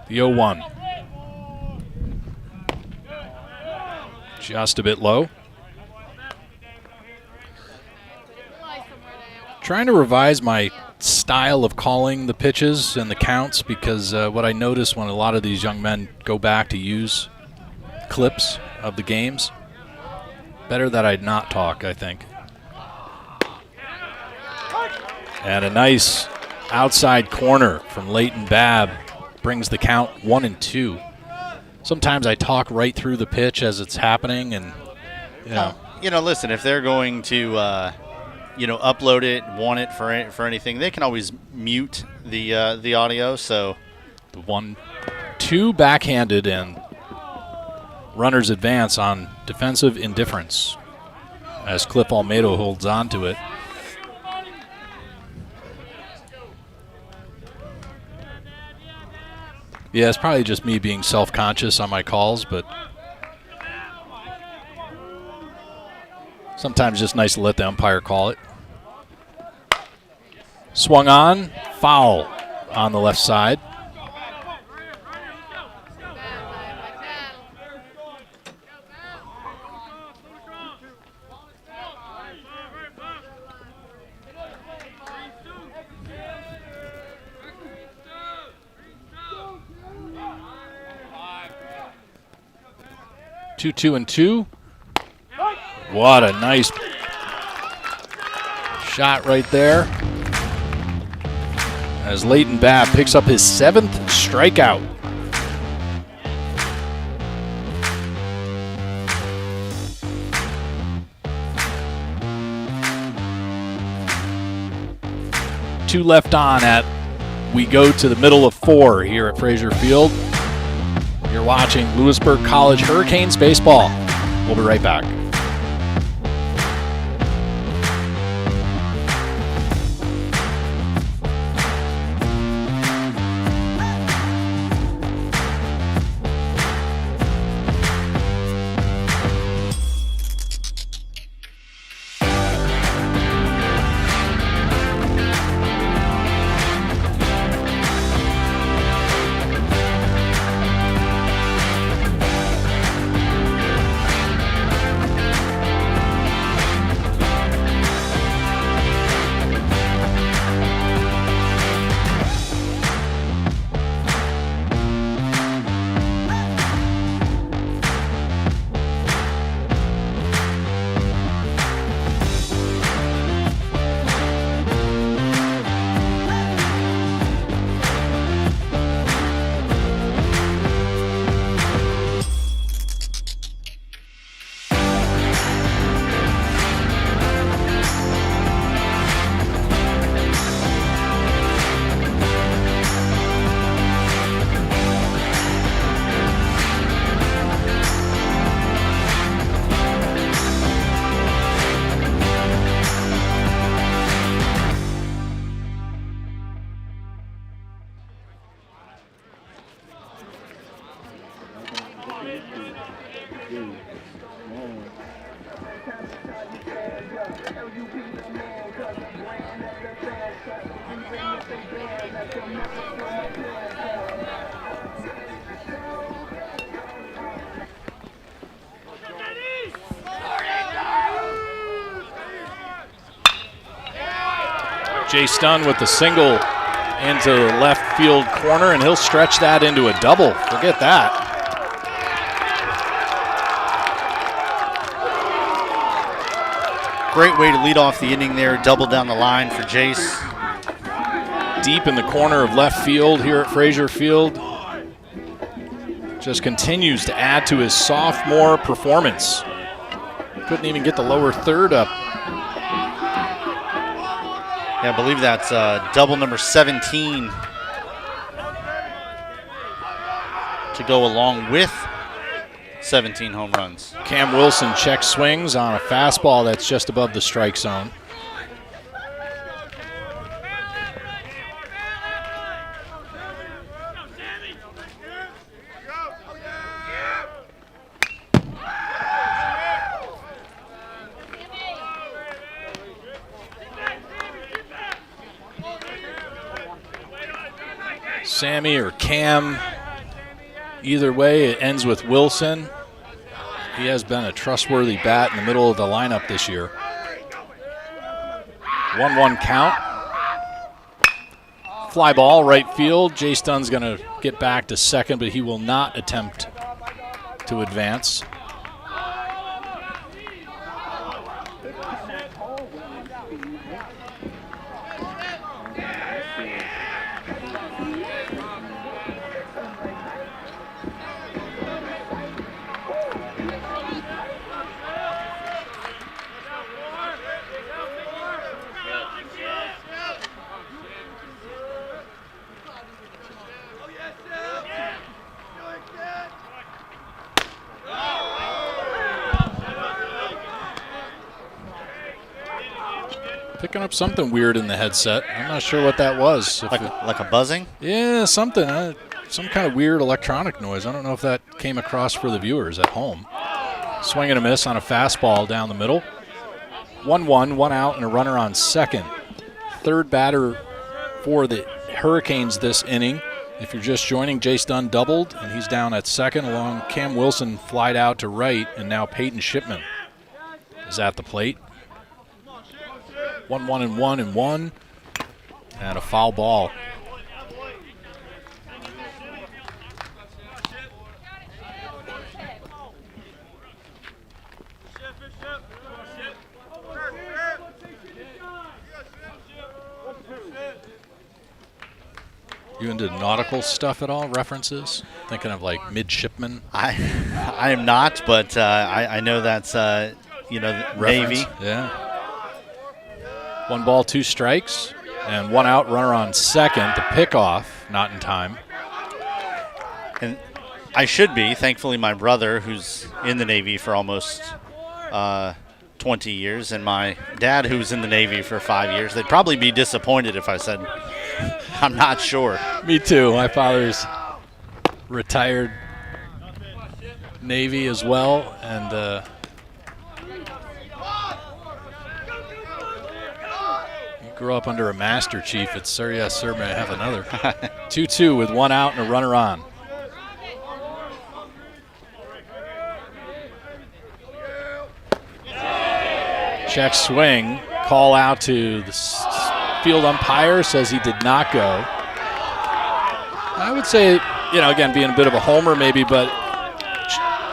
The 0-1. Just a bit low. Trying to revise my style of calling the pitches and the counts, because what I notice when a lot of these young men go back to use clips of the games, better that I not talk, I think. And a nice outside corner from Leighton Babb brings the count 1-2. Sometimes I talk right through the pitch as it's happening, and listen, if they're going to upload it, want it for anything, they can always mute the audio. So the 1-2 backhanded, and runners advance on defensive indifference as Cliff Almeida holds on to it. Yeah, it's probably just me being self-conscious on my calls, but sometimes it's just nice to let the umpire call it. Swung on, foul on the left side. Two and two. What a nice shot right there. As Leighton Babb picks up his 7th strikeout. Two left on at we go to the middle of 4 here at Frazier Field. You're watching Louisburg College Hurricanes baseball. We'll be right back. Jay Stunn with the single into the left field corner, and he'll stretch that into a double. Forget that. Great way to lead off the inning there, double down the line for Jace. Deep in the corner of left field here at Frazier Field. Just continues to add to his sophomore performance. Couldn't even get the lower third up. Yeah, I believe that's double number 17 to go along with 17 home runs. Cam Wilson check swings on a fastball that's just above the strike zone. Sammy or Cam, either way, it ends with Wilson. He has been a trustworthy bat in the middle of the lineup this year. 1-1 count. Fly ball, right field. Jay Stunn's going to get back to second, but he will not attempt to advance. picking up something weird in the headset. I'm not sure what that was. Like a buzzing? Yeah, something. Some kind of weird electronic noise. I don't know if that came across for the viewers at home. Swing and a miss on a fastball down the middle. 1-1, 1 out, and a runner on second. Third batter for the Hurricanes this inning. If you're just joining, Jace Dunn doubled, and he's down at second, along Cam Wilson flied out to right, and now Peyton Shipman is at the plate. 1-1-1-1, and a foul ball. You into nautical stuff at all? References? Thinking of like midshipman? I am not, but I know that's Navy. Yeah. 1 ball, 2 strikes, and 1 out. Runner on second. The pickoff, not in time. And I should be. Thankfully, my brother, who's in the Navy for almost 20 years, and my dad, who's in the Navy for 5 years, they'd probably be disappointed if I said I'm not sure. Me too. My father's retired Navy as well, and he grew up under a Master Chief. It's sir, yes, sir, may I have another. 2-2 with 1 out and a runner on. Check swing, call out to the field umpire, says he did not go. I would say, again, being a bit of a homer maybe, but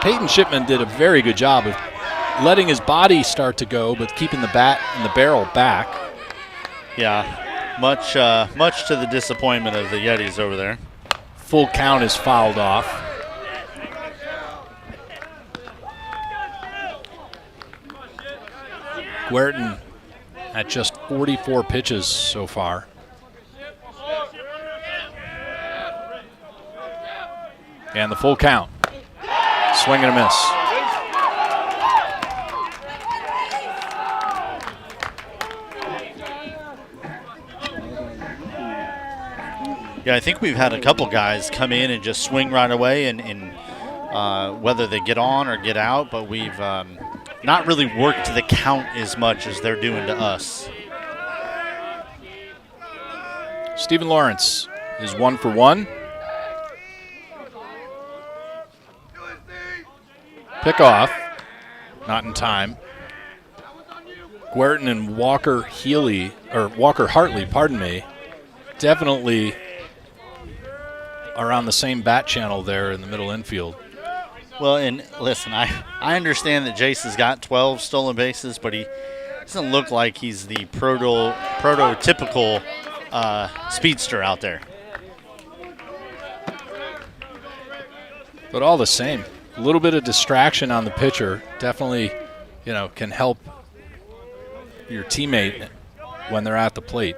Peyton Shipman did a very good job of letting his body start to go, but keeping the bat and the barrel back. Yeah, much to the disappointment of the Yetis over there. Full count is fouled off. Guertin at just 44 pitches so far. And the full count. Swing and a miss. Yeah, I think we've had a couple guys come in and just swing right away, and whether they get on or get out, but we've not really worked the count as much as they're doing to us. Stephen Lawrence is 1 for 1. Pickoff, not in time. Guertin and Walker Hartley, definitely are on the same bat channel there in the middle infield. Well, and listen, I understand that Jace has got 12 stolen bases, but he doesn't look like he's the prototypical speedster out there. But all the same, a little bit of distraction on the pitcher definitely, can help your teammate when they're at the plate.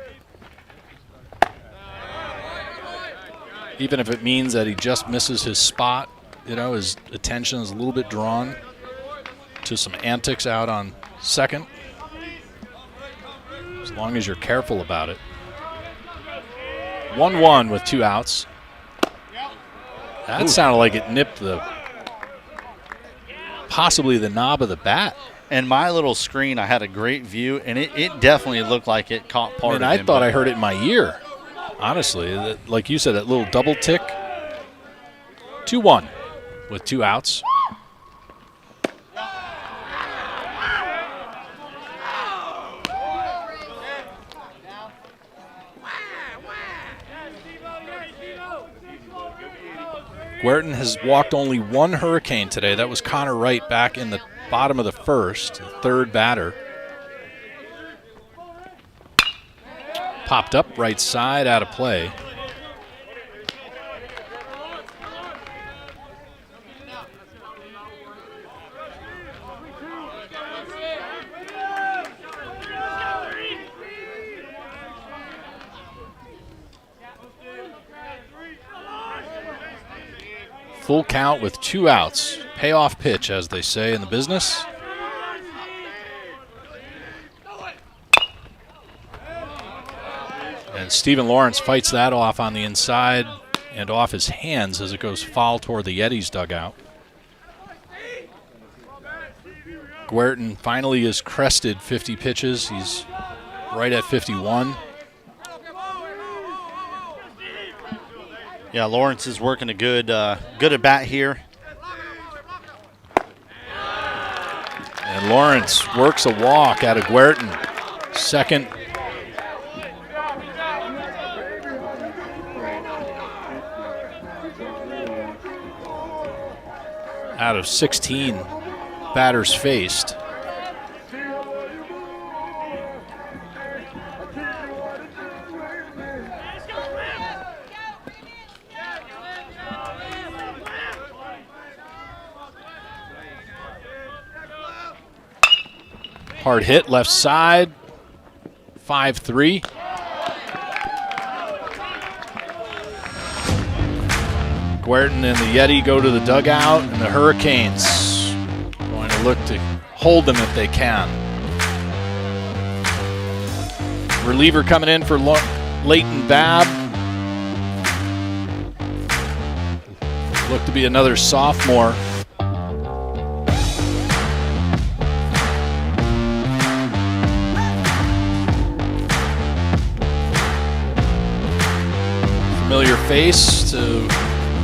Even if it means that he just misses his spot, his attention is a little bit drawn to some antics out on second. As long as you're careful about it. 1-1 with 2 outs. That sounded like it nipped possibly the knob of the bat. And my little screen, I had a great view, and it definitely looked like it caught part of him. I thought I heard it in my ear, honestly. Like you said, that little double tick. 2-1 with 2 outs. Guertin has walked only 1 Hurricane today. That was Connor Wright back in the bottom of the first, the third batter. Popped up right side, out of play. Full count with 2 outs. Payoff pitch, as they say in the business. And Stephen Lawrence fights that off on the inside and off his hands as it goes foul toward the Yeti's dugout. Guertin finally has crested 50 pitches. He's right at 51. Yeah, Lawrence is working a good at bat here. And Lawrence works a walk out of Guertin. Second. Out of 16 batters faced. Hard hit left side, 5-3. Guertin and the Yeti go to the dugout, and the Hurricanes going to look to hold them if they can. Reliever coming in for Leighton Babb. Look to be another sophomore. Familiar face to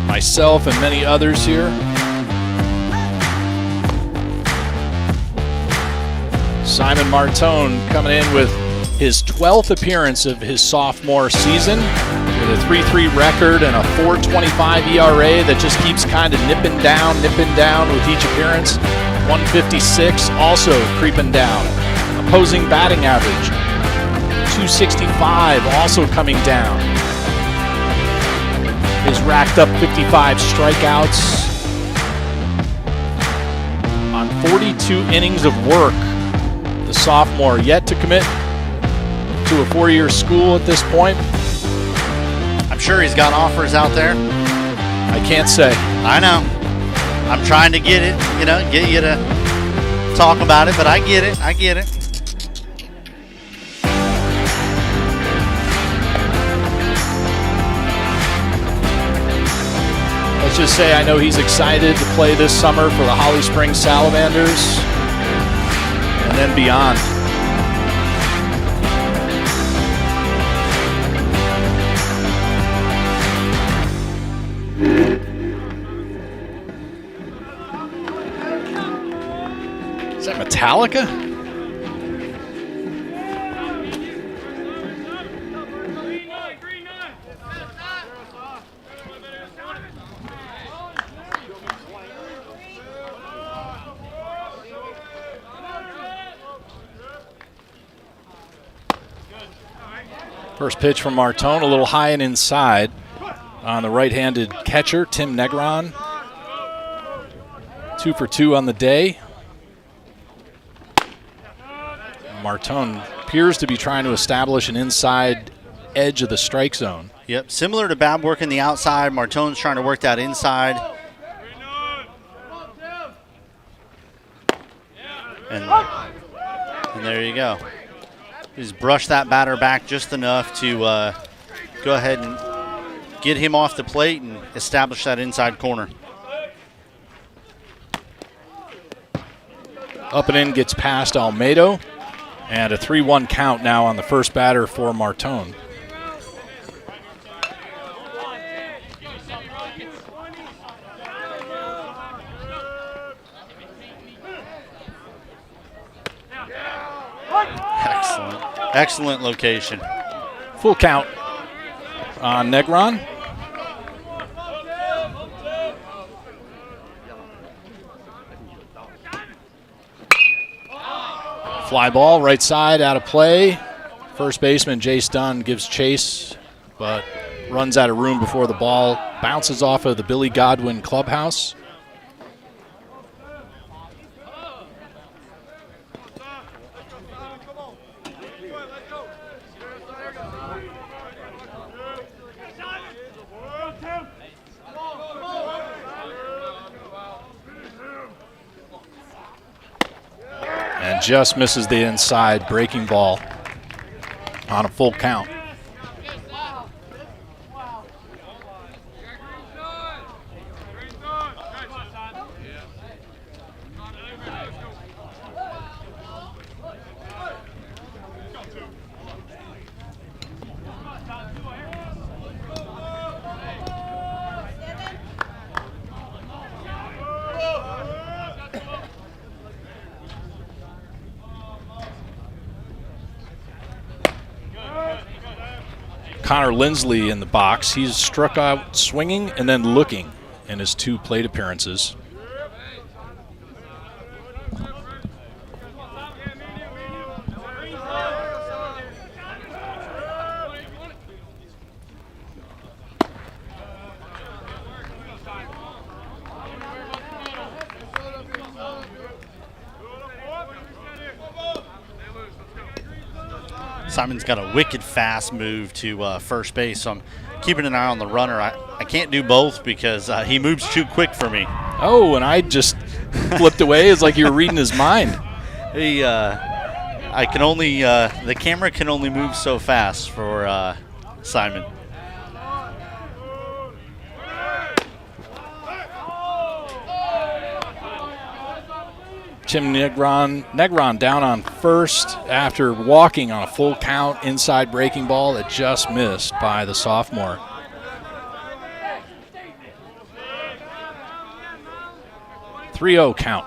myself and many others here. Simon Martone coming in with his 12th appearance of his sophomore season with a 3.3 record and a 4.25 ERA that just keeps kind of nipping down with each appearance. 156 also creeping down. Opposing batting average, 265 also coming down. He's racked up 55 strikeouts on 42 innings of work. The sophomore yet to commit to a 4-year school at this point. I'm sure he's got offers out there. I can't say. I know. I'm trying to get it, get you to talk about it, but I get it. Let's just say I know he's excited to play this summer for the Holly Springs Salamanders and then beyond. Is that Metallica? First pitch from Martone, a little high and inside on the right-handed catcher, Tim Negron. 2 for 2 on the day. Martone appears to be trying to establish an inside edge of the strike zone. Yep, similar to Babb working the outside, Martone's trying to work that inside. And there you go. Just brush that batter back just enough to go ahead and get him off the plate and establish that inside corner. Up and in gets past Almedo, and a 3-1 count now on the first batter for Martone. Excellent location. Full count on Negron. Fly ball, right side, out of play. First baseman Jace Dunn gives chase, but runs out of room before the ball bounces off of the Billy Godwin clubhouse. Just misses the inside breaking ball on a full count. Connor Lindsley in the box. He's struck out swinging and then looking in his 2 plate appearances. Simon's got a wicked fast move to first base, so I'm keeping an eye on the runner. I can't do both because he moves too quick for me. Oh, and I just flipped away. It's like you were reading his mind. I can only the camera can only move so fast for Simon. Tim Negron down on first after walking on a full count inside breaking ball that just missed by the sophomore. "3-0 count.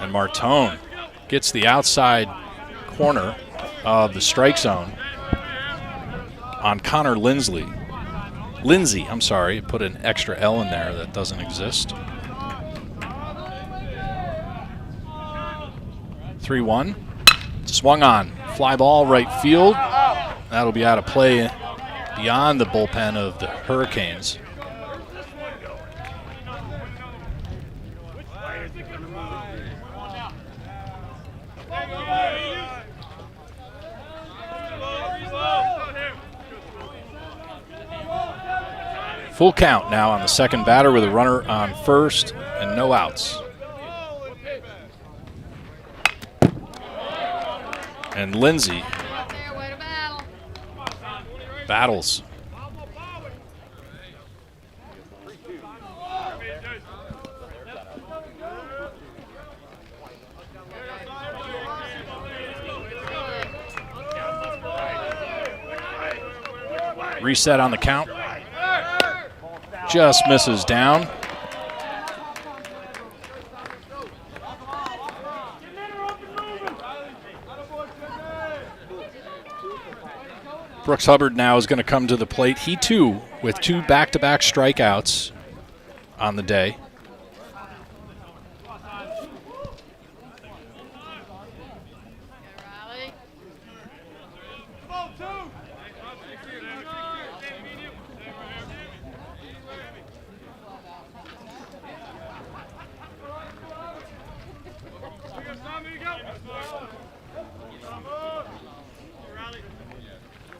And Martone gets the outside corner of the strike zone on Connor Lindsay, I'm sorry, put an extra L in there that doesn't exist. 3-1. Swung on. Fly ball right field. That'll be out of play beyond the bullpen of the Hurricanes. Full count now on the second batter with a runner on first and no outs. And Lindsay battles. Reset on the count. Just misses down. Brooks Hubbard now is going to come to the plate. He too with 2 back-to-back strikeouts on the day.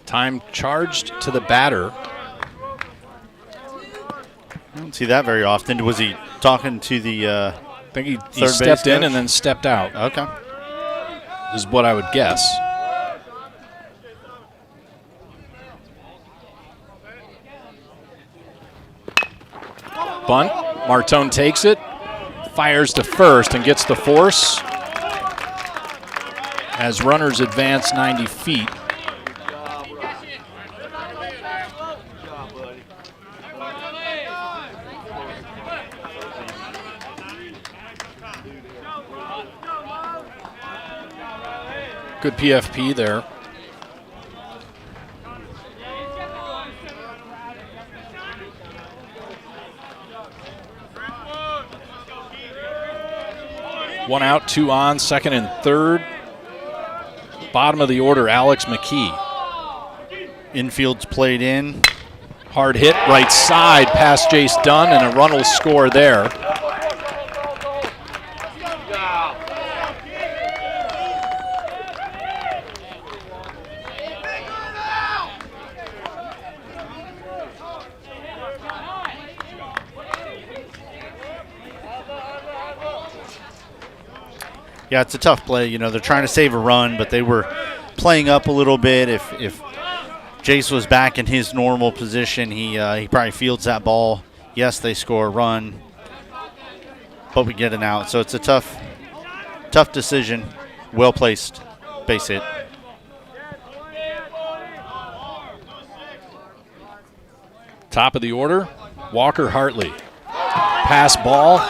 Time charged to the batter. I don't see that very often. Was he talking to the I think he stepped in and then stepped out. Okay. Is what I would guess. Bunt. Martone takes it. Fires to first and gets the force as runners advance 90 feet. Good PFP there. One out, 2 on, second and third. Bottom of the order, Alex McKee. Infield's played in. Hard hit, right side, past Jace Dunn, and a run will score there. Yeah, it's a tough play. You know, they're trying to save a run, but they were playing up a little bit. If Jace was back in his normal position, he probably fields that ball. Yes, they score a run, but we get an out. So it's a tough decision. Well placed. Base hit. Top of the order, Walker Hartley. Pass ball.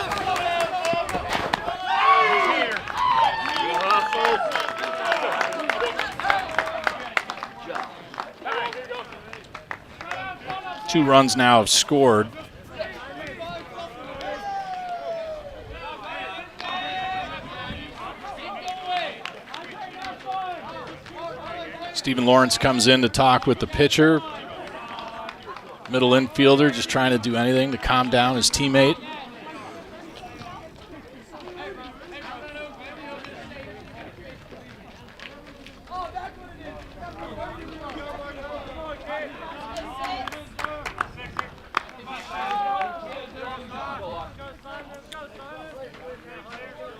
Two runs now have scored. Stephen Lawrence comes in to talk with the pitcher. Middle infielder just trying to do anything to calm down his teammate.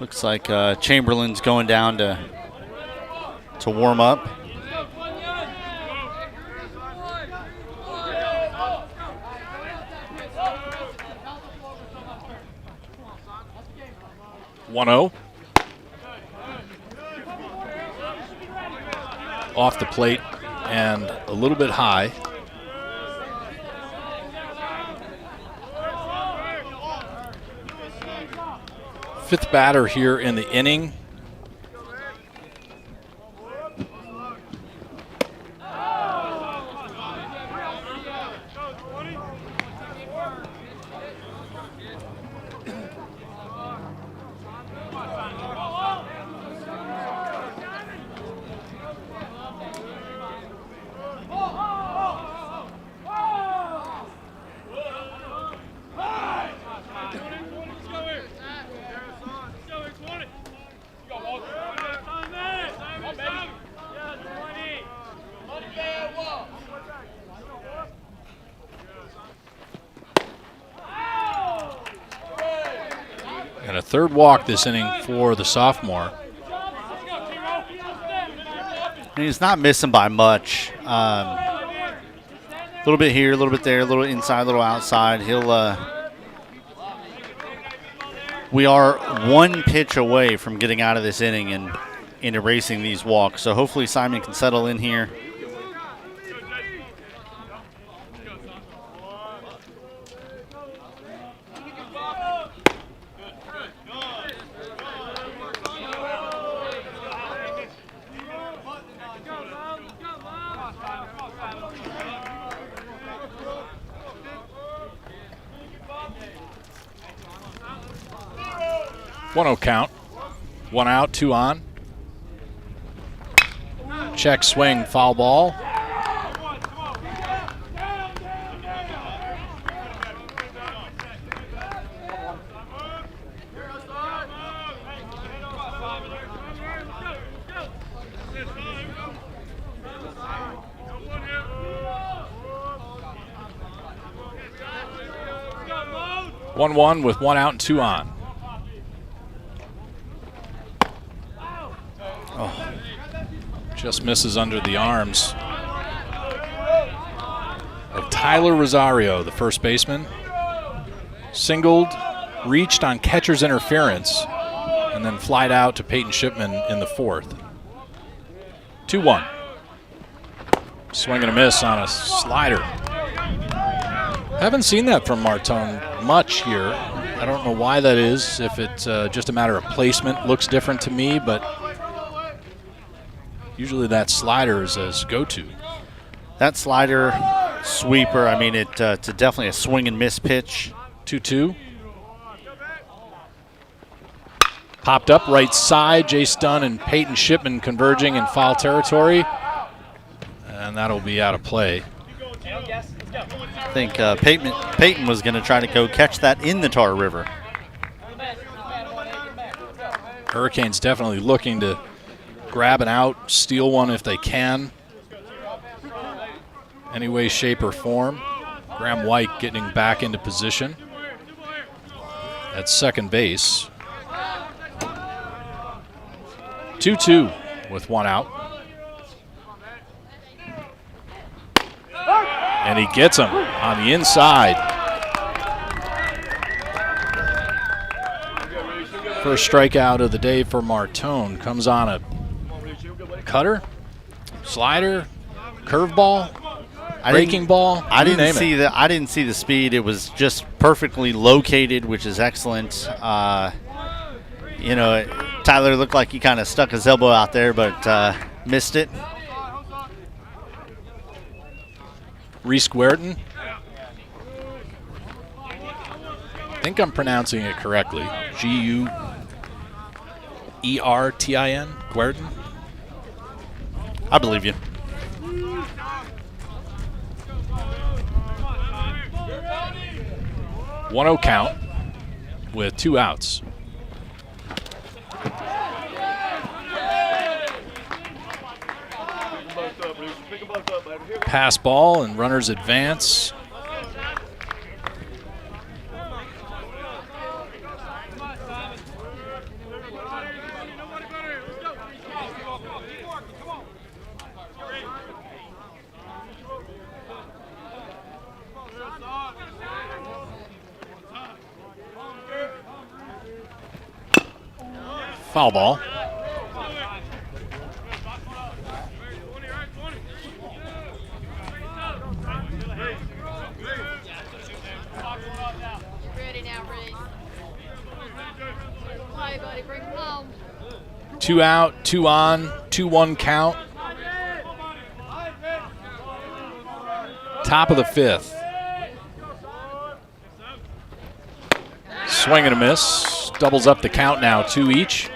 Looks like Chamberlain's going down to warm up. One-0. Off the plate and a little bit high. Fifth batter here in the inning. And a third walk this inning for the sophomore. He's not missing by much. A little bit here, a little bit there, a little inside, a little outside. We are one pitch away from getting out of this inning and erasing these walks. So hopefully Simon can settle in here. One-0 count. One out, two on. Check swing, foul ball. One-one with one out and two on. Just misses under the arms of Tyler Rosario, the first baseman. Singled, reached on catcher's interference, and then flied out to Peyton Shipman in the fourth. 2-1. Swing and a miss on a slider. Haven't seen that from Martone much here. I don't know why that is, if it's just a matter of placement. Looks different to me, but usually that slider is as go-to. That slider, sweeper, I mean, it's definitely a swing and miss pitch. 2-2. Popped up right side. Jace Dunn and Peyton Shipman converging in foul territory. And that'll be out of play. I think Peyton was going to try to go catch that in the Tar River. Hurricanes definitely looking to grab an out, steal one if they can. Any way, shape, or form. Graham White getting back into position at second base. 2-2 with one out. And he gets him on the inside. First strikeout of the day for Martone. Comes cutter, slider, curveball, breaking ball. I didn't see the speed. It was just perfectly located, which is excellent. Tyler looked like he kind of stuck his elbow out there, but missed it. Reese Guertin. I think I'm pronouncing it correctly. Guertin. Guertin. I believe you. 1-0 count with 2 outs. Pass ball and runners advance. Foul ball. Ready now, Reese. Play, buddy. Bring him home. 2 out, 2 on, 2-1 count. Top of the 5th. Swing and a miss. Doubles up the count now, 2 each.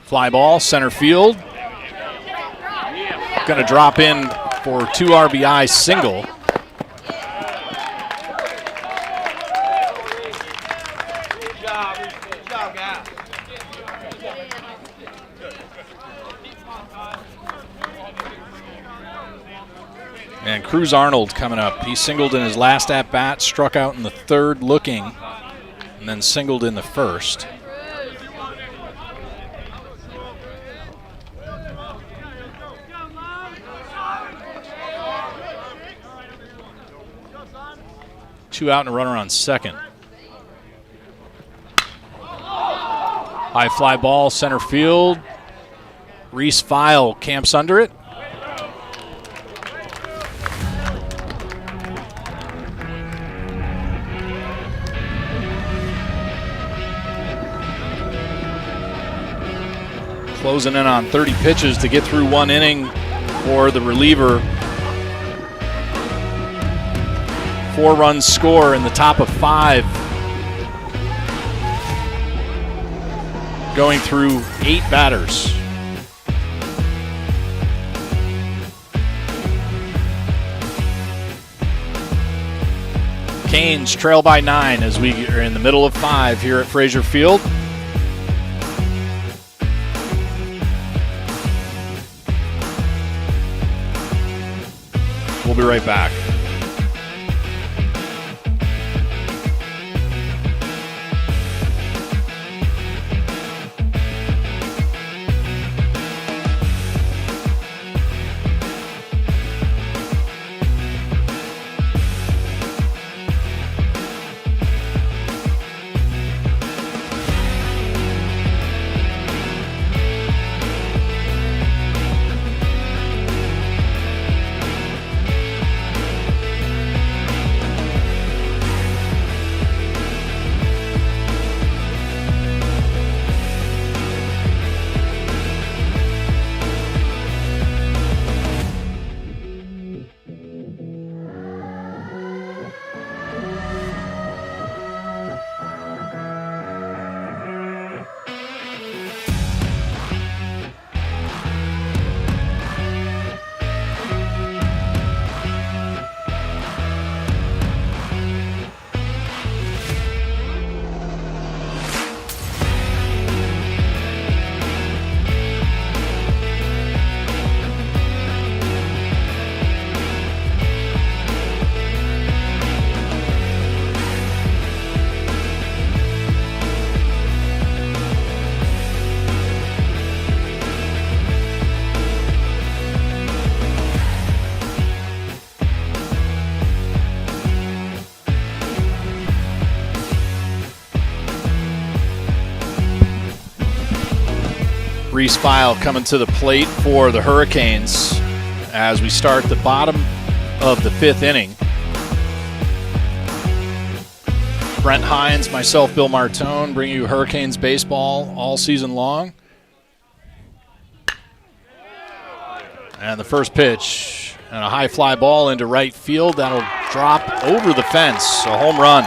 Fly ball, center field. Going to drop in for 2 RBI single. And Cruz Arnold coming up. He singled in his last at-bat, struck out in the 3rd looking, and then singled in the 1st. Two out and a runner on second. High fly ball, center field. Reese File camps under it. Closing in on 30 pitches to get through 1 inning for the reliever. 4 runs score in the top of 5. Going through 8 batters. Canes trail by 9 as we are in the middle of 5 here at Frazier Field. We'll be right back. Reese File coming to the plate for the Hurricanes as we start the bottom of the 5th inning. Brent Hines, myself, Bill Martone, bring you Hurricanes baseball all season long. And the first pitch, and a high fly ball into right field. That'll drop over the fence. A home run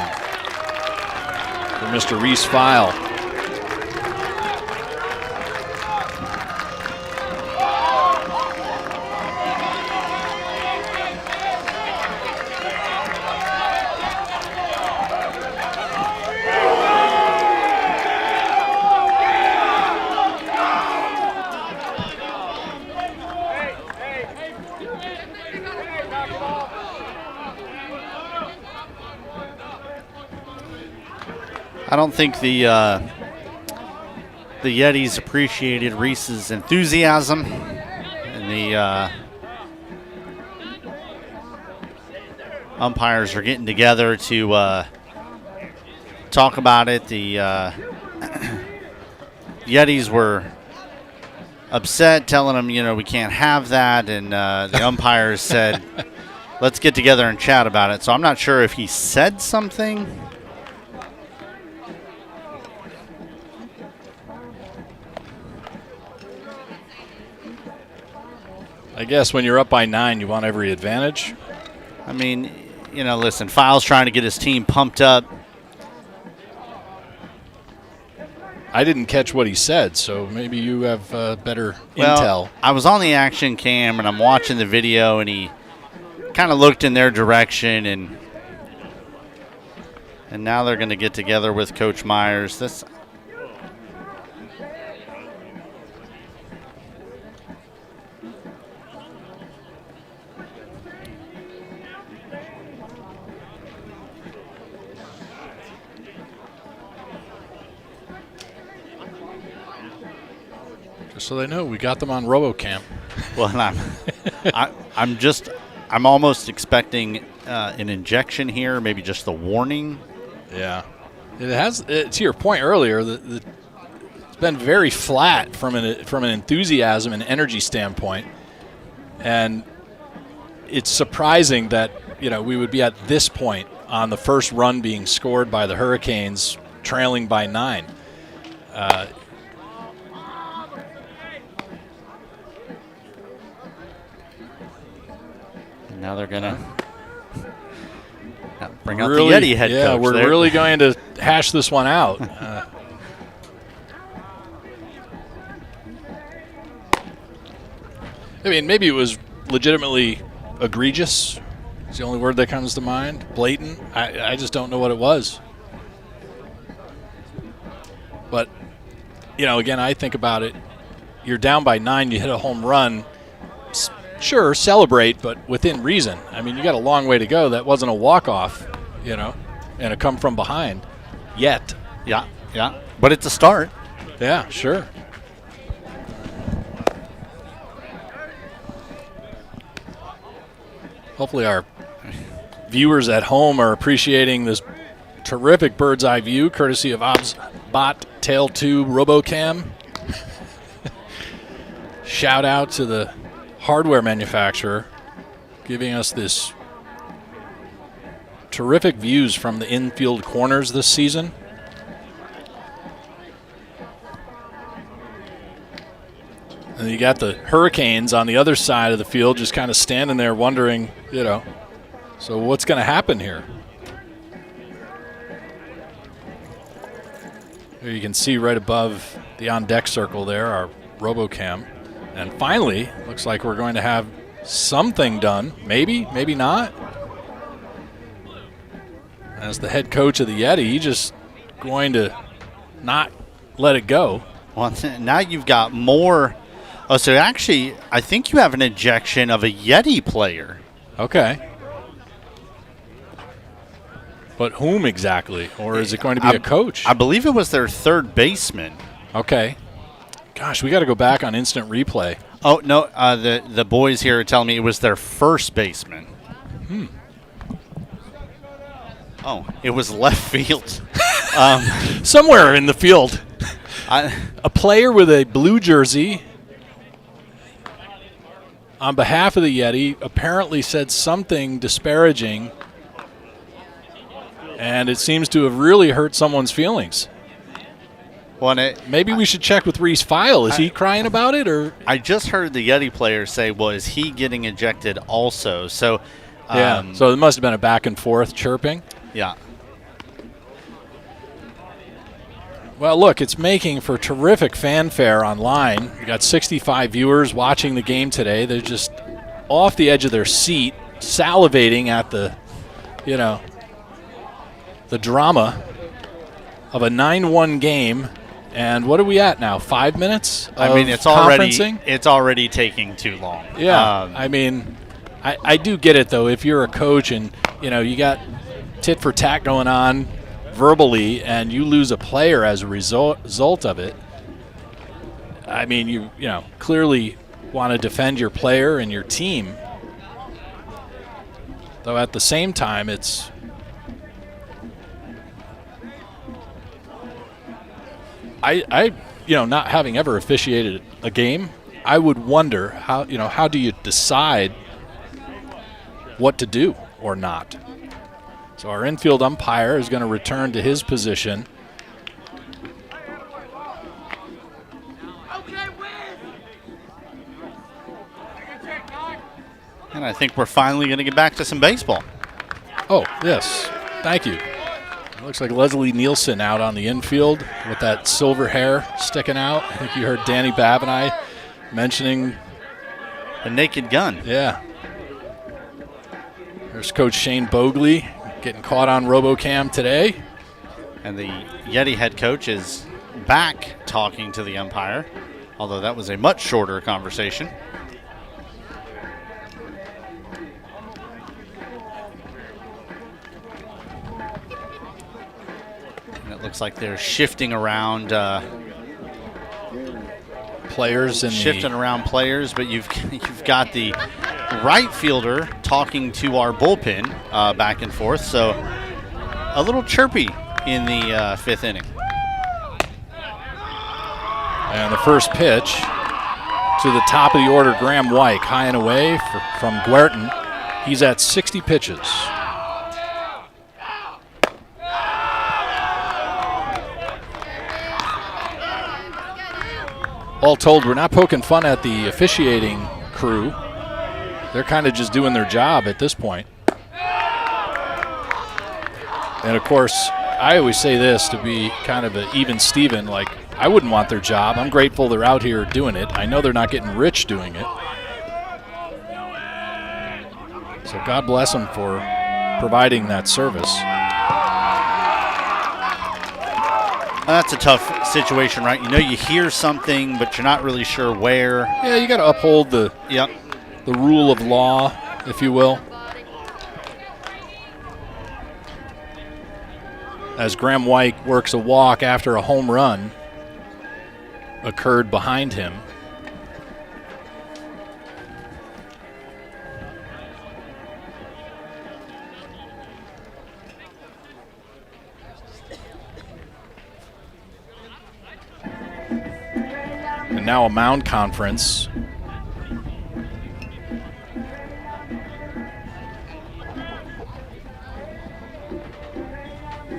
for Mr. Reese File. I don't think the Yetis appreciated Reese's enthusiasm, and the umpires are getting together to talk about it. The Yetis were upset, telling them, we can't have that, and the umpires said, let's get together and chat about it. So I'm not sure if he said something. I guess when you're up by 9, you want every advantage. I mean, listen, File's trying to get his team pumped up. I didn't catch what he said, so maybe you have better intel. I was on the action cam, and I'm watching the video, and he kind of looked in their direction, and now they're going to get together with Coach Myers. Just so they know, we got them on RoboCam. Well, I'm almost expecting an injection here, maybe just a warning. Yeah, it has. To your point earlier, it's been very flat from an enthusiasm and energy standpoint, and it's surprising that we would be at this point on the first run being scored by the Hurricanes, trailing by 9. Now they're going to bring out the Yeti head coach. Yeah, we're really going to hash this one out. I mean, maybe it was legitimately egregious. It's the only word that comes to mind. Blatant. I just don't know what it was. But, again, I think about it. You're down by 9, you hit a home run. Sure, celebrate, but within reason. I mean, you got a long way to go. That wasn't a walk-off, and a come from behind yet. Yeah. But it's a start. Yeah, sure. Hopefully our viewers at home are appreciating this terrific bird's eye view, courtesy of ObsBot Tail 2 RoboCam. Shout out to the hardware manufacturer giving us this terrific views from the infield corners this season. And you got the Hurricanes on the other side of the field just kind of standing there wondering, so what's going to happen here? Here you can see right above the on-deck circle there, our RoboCam. And finally, looks like we're going to have something done. Maybe, maybe not. As the head coach of the Yeti, he's just going to not let it go. Well, now you've got more. Oh, so actually, I think you have an ejection of a Yeti player. Okay. But whom exactly? Or is it going to be a coach? I believe it was their third baseman. Okay. Gosh, we got to go back on instant replay. Oh, no, the boys here are telling me it was their first baseman. Oh, it was left field. Somewhere in the field. A player with a blue jersey on behalf of the Yeti apparently said something disparaging, and it seems to have really hurt someone's feelings. Maybe we should check with Reese File. Is he crying about it? Or I just heard the Yeti player say, well, is he getting ejected also? So, so it must have been a back and forth chirping. Yeah. Well, look, it's making for terrific fanfare online. We got 65 viewers watching the game today. They're just off the edge of their seat, salivating at the drama of a 9-1 game. And what are we at now? 5 minutes? It's already taking too long. Yeah. I do get it though. If you're a coach and you got tit for tat going on verbally, and you lose a player as a result of it, you clearly want to defend your player and your team. Though at the same time, it's I not having ever officiated a game, I would wonder how do you decide what to do or not. So our infield umpire is going to return to his position. And I think we're finally going to get back to some baseball. Oh, yes. Thank you. It looks like Leslie Nielsen out on the infield with that silver hair sticking out. I think you heard Danny Babb and I mentioning the Naked Gun. Yeah. There's Coach Shane Bogley getting caught on RoboCam today. And the Yeti head coach is back talking to the umpire, although that was a much shorter conversation. And it looks like they're shifting around players, but you've got the right fielder talking to our bullpen back and forth, so a little chirpy in the fifth inning. And the first pitch to the top of the order, Graham White, high and away from Guertin. He's at 60 pitches. All told, we're not poking fun at the officiating crew. They're kind of just doing their job at this point. And, of course, I always say this to be kind of an even Steven, like, I wouldn't want their job. I'm grateful they're out here doing it. I know they're not getting rich doing it. So God bless them for providing that service. That's a tough situation, right? You hear something, but you're not really sure where. Yeah, you got to uphold the rule of law, if you will. As Graham White works a walk after a home run occurred behind him. And now a mound conference.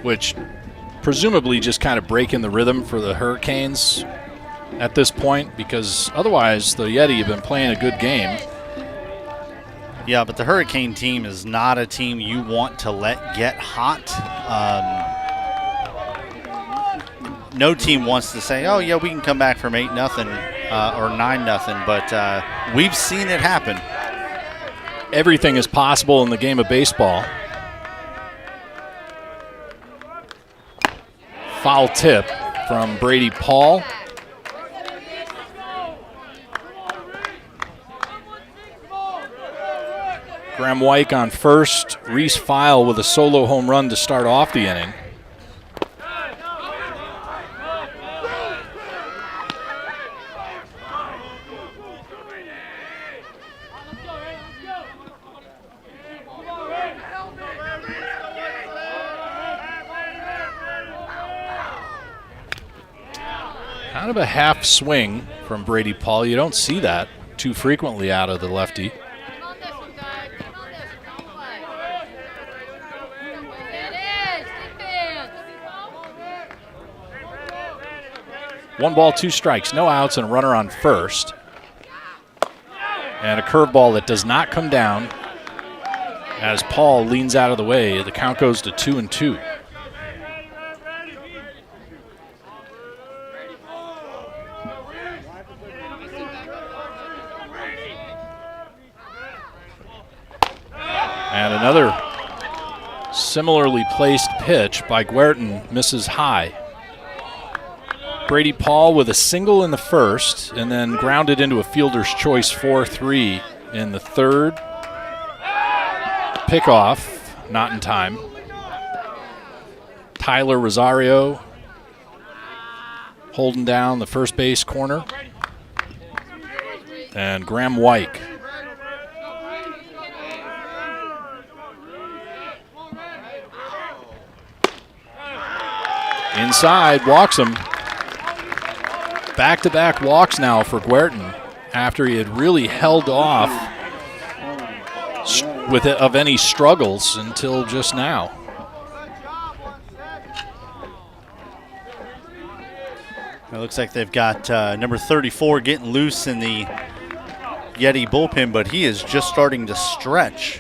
Which presumably just kind of breaking the rhythm for the Hurricanes at this point, because otherwise the Yeti have been playing a good game. Yeah, but the Hurricane team is not a team you want to let get hot. No team wants to say, oh, yeah, we can come back from 8-0 or 9-0, but we've seen it happen. Everything is possible in the game of baseball. Foul tip from Brady Paul. Graham White on first. Reese File with a solo home run to start off the inning. Kind of a half swing from Brady Paul. You don't see that too frequently out of the lefty. Come on this one, guys. Come on this one. Don't play. It is. Defense. 1 ball, 2 strikes, no outs, and a runner on first. And a curveball that does not come down as Paul leans out of the way. The count goes to 2-2. And another similarly placed pitch by Guertin misses high. Brady Paul with a single in the first and then grounded into a fielder's choice 4-3 in the third. Pickoff, not in time. Tyler Rosario holding down the first base corner. And Graham Wyke. Inside, walks him. Back-to-back walks now for Guertin after he had really held off of any struggles until just now. It looks like they've got number 34 getting loose in the Yeti bullpen, but he is just starting to stretch.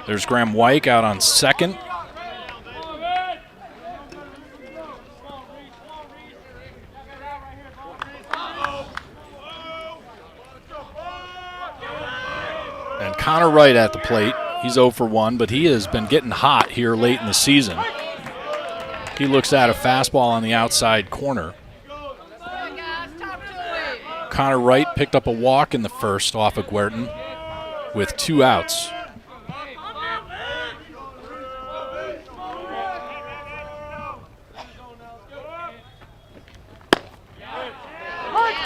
There's Graham Wyke out on second. And Connor Wright at the plate. He's 0 for 1, but he has been getting hot here late in the season. He looks at a fastball on the outside corner. Connor Wright picked up a walk in the first off of Guertin with 2 outs.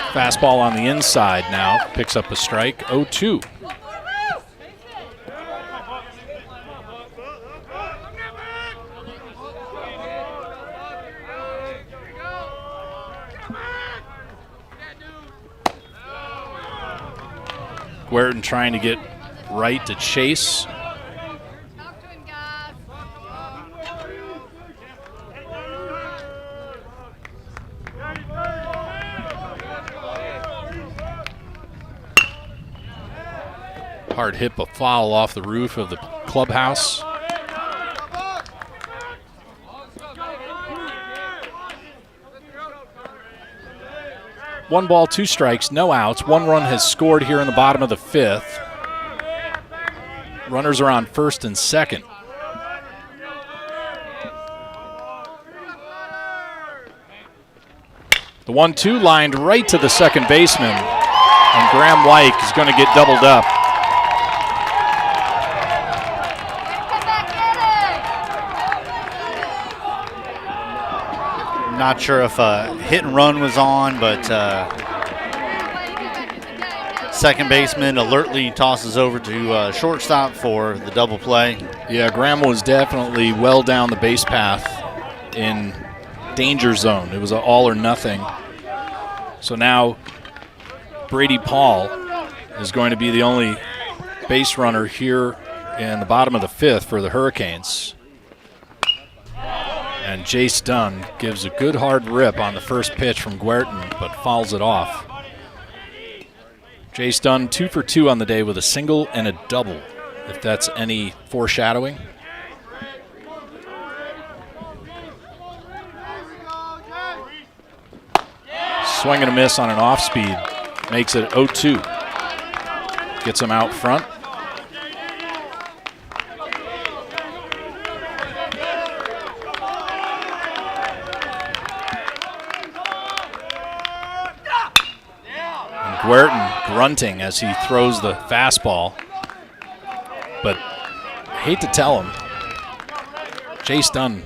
Fastball on the inside now, picks up a strike, 0-2. Guertin trying to get Wright to chase. Talk to him, guys. Hard hit, but foul off the roof of the clubhouse. One ball, 2 strikes, no outs. 1 run has scored here in the bottom of the 5th. Runners are on first and second. The 1-2 lined right to the second baseman, and Graham Wyke is going to get doubled up. Not sure if a hit and run was on, but second baseman alertly tosses over to shortstop for the double play. Yeah, Graham was definitely well down the base path in danger zone. It was an all or nothing. So now Brady Paul is going to be the only base runner here in the bottom of the 5th for the Hurricanes. And Jace Dunn gives a good hard rip on the first pitch from Guertin, but fouls it off. Jace Dunn 2 for 2 on the day with a single and a double, if that's any foreshadowing. Swing and a miss on an off speed, makes it 0-2. Gets him out front. Guertin grunting as he throws the fastball. But I hate to tell him, Jace Dunn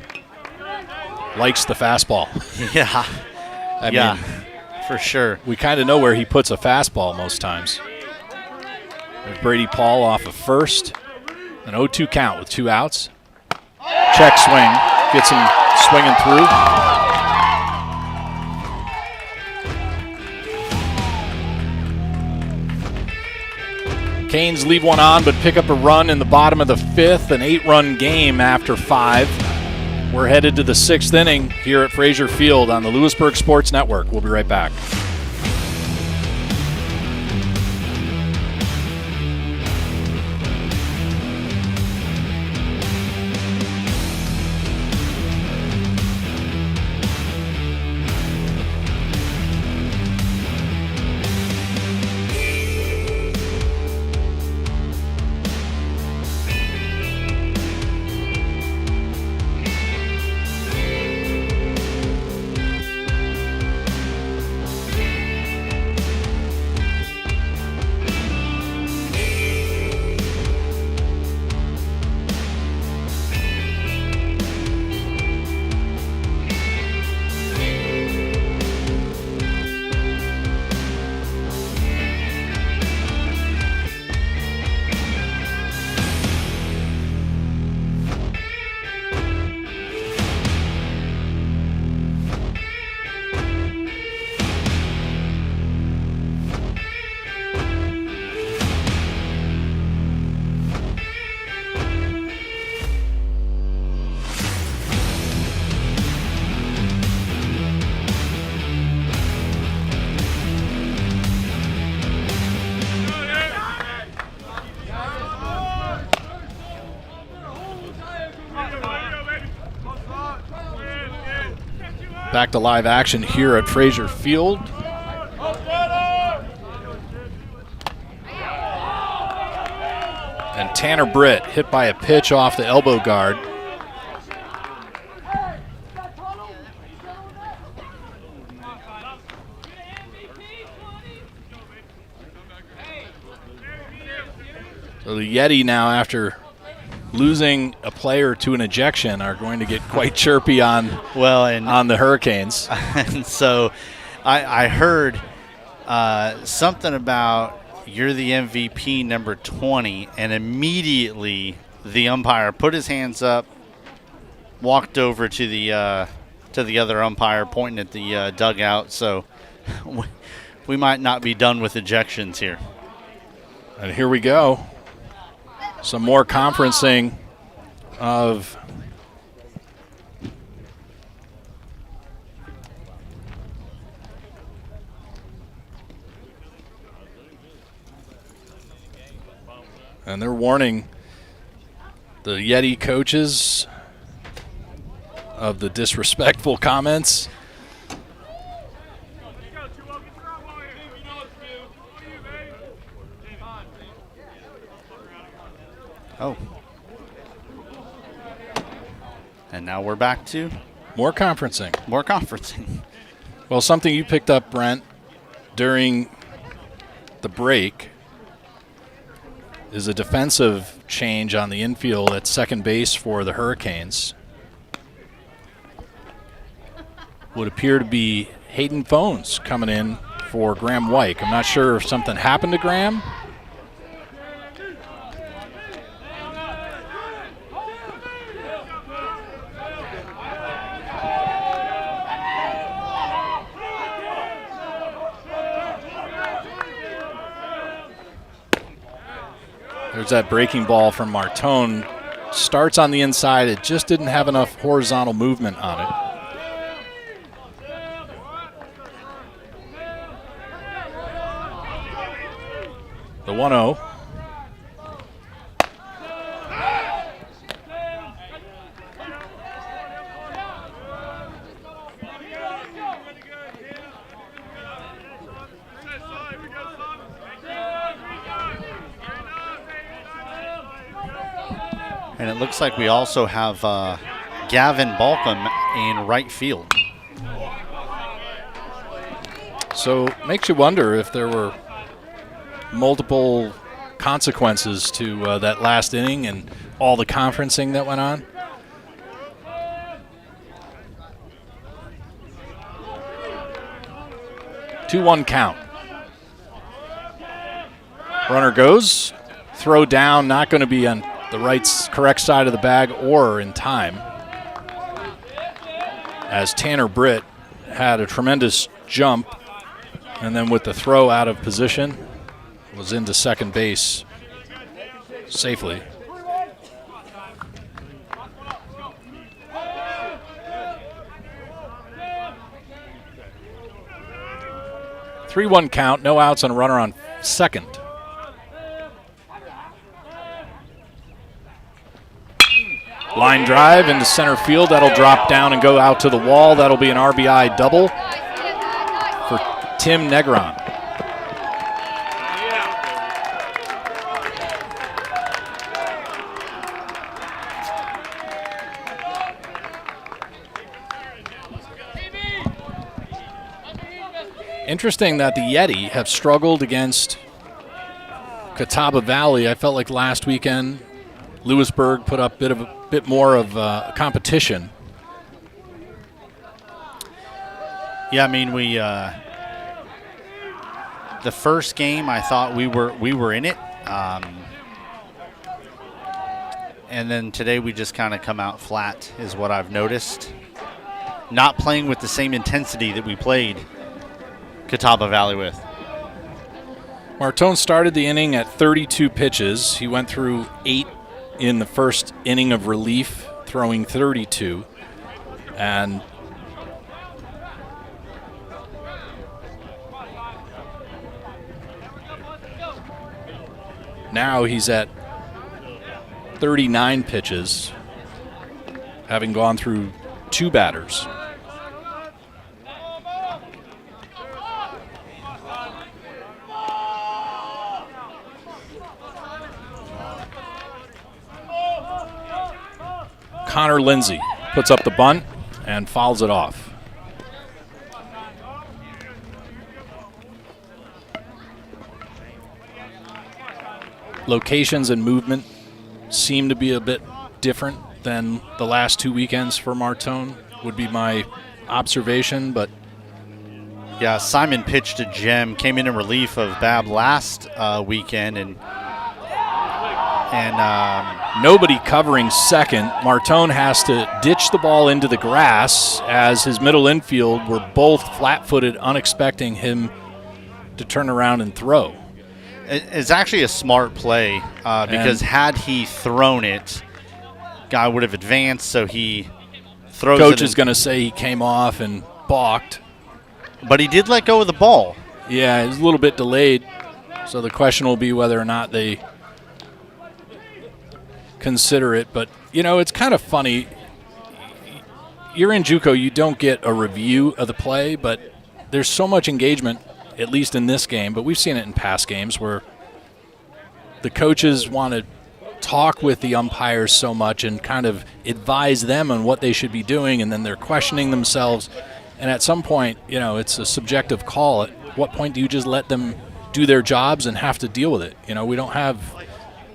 likes the fastball. Yeah. I mean, for sure. We kind of know where he puts a fastball most times. There's Brady Paul off of first. An 0-2 count with 2 outs. Check swing. Gets him swinging through. Canes leave one on, but pick up a run in the bottom of the 5th. An 8-run game after 5. We're headed to the 6th inning here at Frazier Field on the Louisburg Sports Network. We'll be right back. Back to live action here at Frazier Field. And Tanner Britt hit by a pitch off the elbow guard. So the Yeti now, after losing a player to an ejection, are going to get quite chirpy on the Hurricanes. And so I heard something about you're the MVP number 20, and immediately the umpire put his hands up, walked over to the other umpire, pointing at the dugout. So we might not be done with ejections here. And here we go. Some more conferencing of and they're warning the Yeti coaches of the disrespectful comments. Oh. And now we're back to more conferencing. Well, something you picked up, Brent, during the break is a defensive change on the infield at second base for the Hurricanes. Would appear to be Hayden Phones coming in for Graham Wyke. I'm not sure if something happened to Graham. There's that breaking ball from Martone. Starts on the inside. It just didn't have enough horizontal movement on it. The 1-0. And it looks like we also have Gavin Balcom in right field. So makes you wonder if there were multiple consequences to that last inning and all the conferencing that went on. Two-one count. Runner goes. Throw down, not going to be on the correct side of the bag or in time, as Tanner Britt had a tremendous jump, and then with the throw out of position, was into second base safely. Three-one count, no outs, and a runner on second. Line drive into center field. That'll drop down and go out to the wall. That'll be an RBI double for Tim Negron. Interesting that the Yeti have struggled against Catawba Valley. I felt like last weekend Louisburg put up a bit more of competition. Yeah, I mean, the first game I thought we were in it, and then today we just kind of come out flat is what I've noticed. Not playing with the same intensity that we played Catawba Valley with. Martone started the inning at 32 pitches. He went through 8 in the first inning of relief, throwing 32. And now he's at 39 pitches, having gone through 2 batters. Connor Lindsay puts up the bunt and fouls it off. Locations and movement seem to be a bit different than the last 2 weekends for Martone, would be my observation, but yeah, Simon pitched a gem, came in relief of Bab last weekend, and nobody covering second. Martone has to ditch the ball into the grass as his middle infield were both flat-footed, unexpecting him to turn around and throw. It's actually a smart play because had he thrown it, guy would have advanced, so he throws it. Coach is going to say he came off and balked. But he did let go of the ball. Yeah, it was a little bit delayed, so the question will be whether or not they consider it. But, you know, it's kind of funny. You're in JUCO, you don't get a review of the play, but there's so much engagement, at least in this game, but we've seen it in past games where the coaches want to talk with the umpires so much and kind of advise them on what they should be doing, and then they're questioning themselves. And at some point, you know, it's a subjective call. At what point do you just let them do their jobs and have to deal with it? You know, we don't have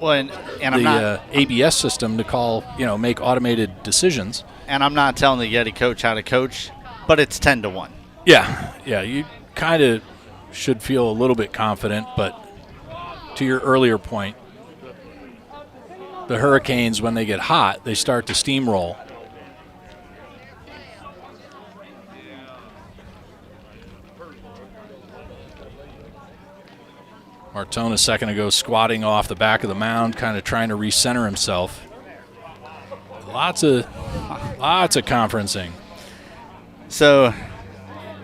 the ABS system to call, you know, make automated decisions. And I'm not telling the Yeti coach how to coach, but it's 10-1. Yeah, you kind of should feel a little bit confident, but to your earlier point, the Hurricanes, when they get hot, they start to steamroll. Martone a second ago squatting off the back of the mound, kind of trying to recenter himself. Lots of conferencing. So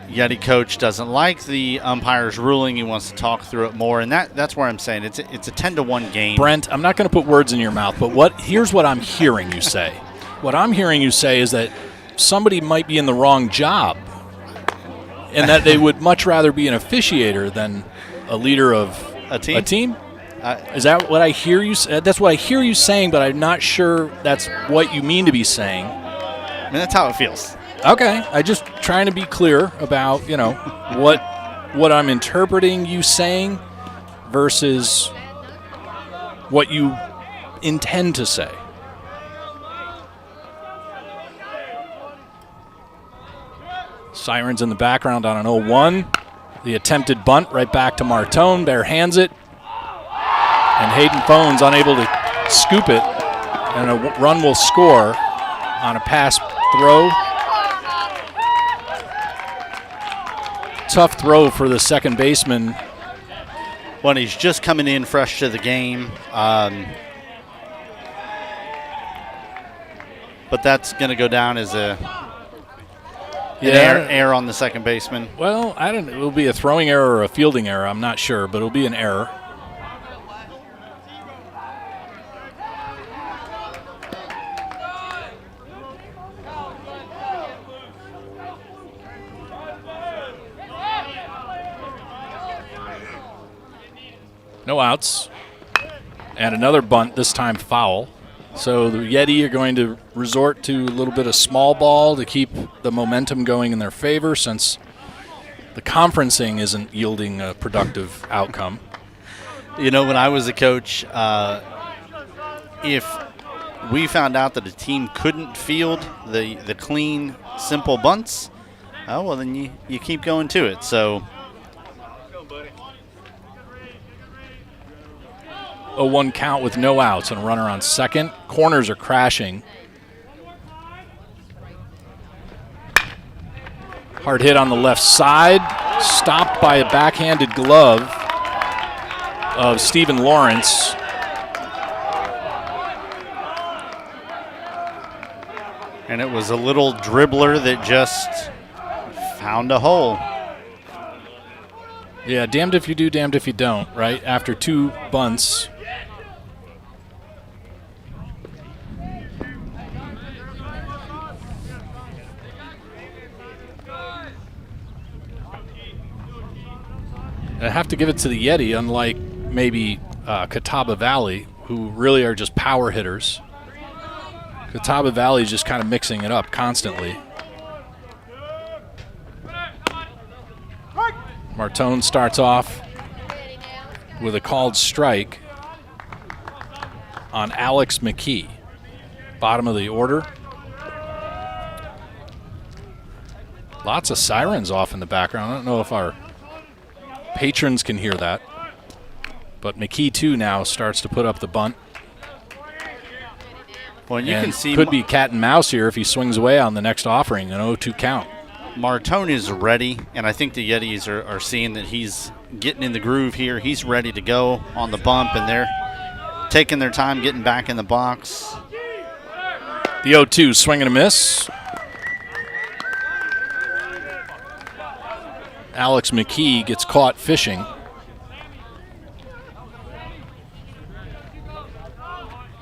Yeti coach doesn't like the umpire's ruling. He wants to talk through it more, and that's where I'm saying it's a 10-1 game. Brent, I'm not going to put words in your mouth, but here's what I'm hearing you say. What I'm hearing you say is that somebody might be in the wrong job, and that they would much rather be an officiator than a leader of a team? Is that what I hear you say? That's what I hear you saying, but I'm not sure that's what you mean to be saying. I mean, that's how it feels. Okay, I just trying to be clear about, you know, what I'm interpreting you saying versus what you intend to say. Sirens in the background on an 0-1. The attempted bunt right back to Martone. Bare hands it. And Hayden Phone's unable to scoop it. And a run will score on a pass throw. Tough throw for the second baseman. When he's just coming in fresh to the game. But that's going to go down as an error on the second baseman. Well, I don't know. It'll be a throwing error or a fielding error. I'm not sure, but it'll be an error. No outs. And another bunt, this time foul. So the Yeti are going to resort to a little bit of small ball to keep the momentum going in their favor since the conferencing isn't yielding a productive outcome. You know, when I was a coach, if we found out that a team couldn't field the clean, simple bunts, well, then you keep going to it. So 0-1 count with no outs and a runner on second. Corners are crashing. Hard hit on the left side. Stopped by a backhanded glove of Stephen Lawrence. And it was a little dribbler that just found a hole. Yeah, damned if you do, damned if you don't, right? After two bunts. I have to give it to the Yeti, unlike maybe Catawba Valley, who really are just power hitters. Catawba Valley is just kind of mixing it up constantly. Martone starts off with a called strike on Alex McKee. Bottom of the order. Lots of sirens off in the background. I don't know if our patrons can hear that. But McKee, too, now starts to put up the bunt. Well, you can see could be cat and mouse here if he swings away on the next offering, an 0-2 count. Martone is ready, and I think the Yetis are seeing that he's getting in the groove here. He's ready to go on the bump, and they're taking their time getting back in the box. The 0-2, swing and a miss. Alex McKee gets caught fishing.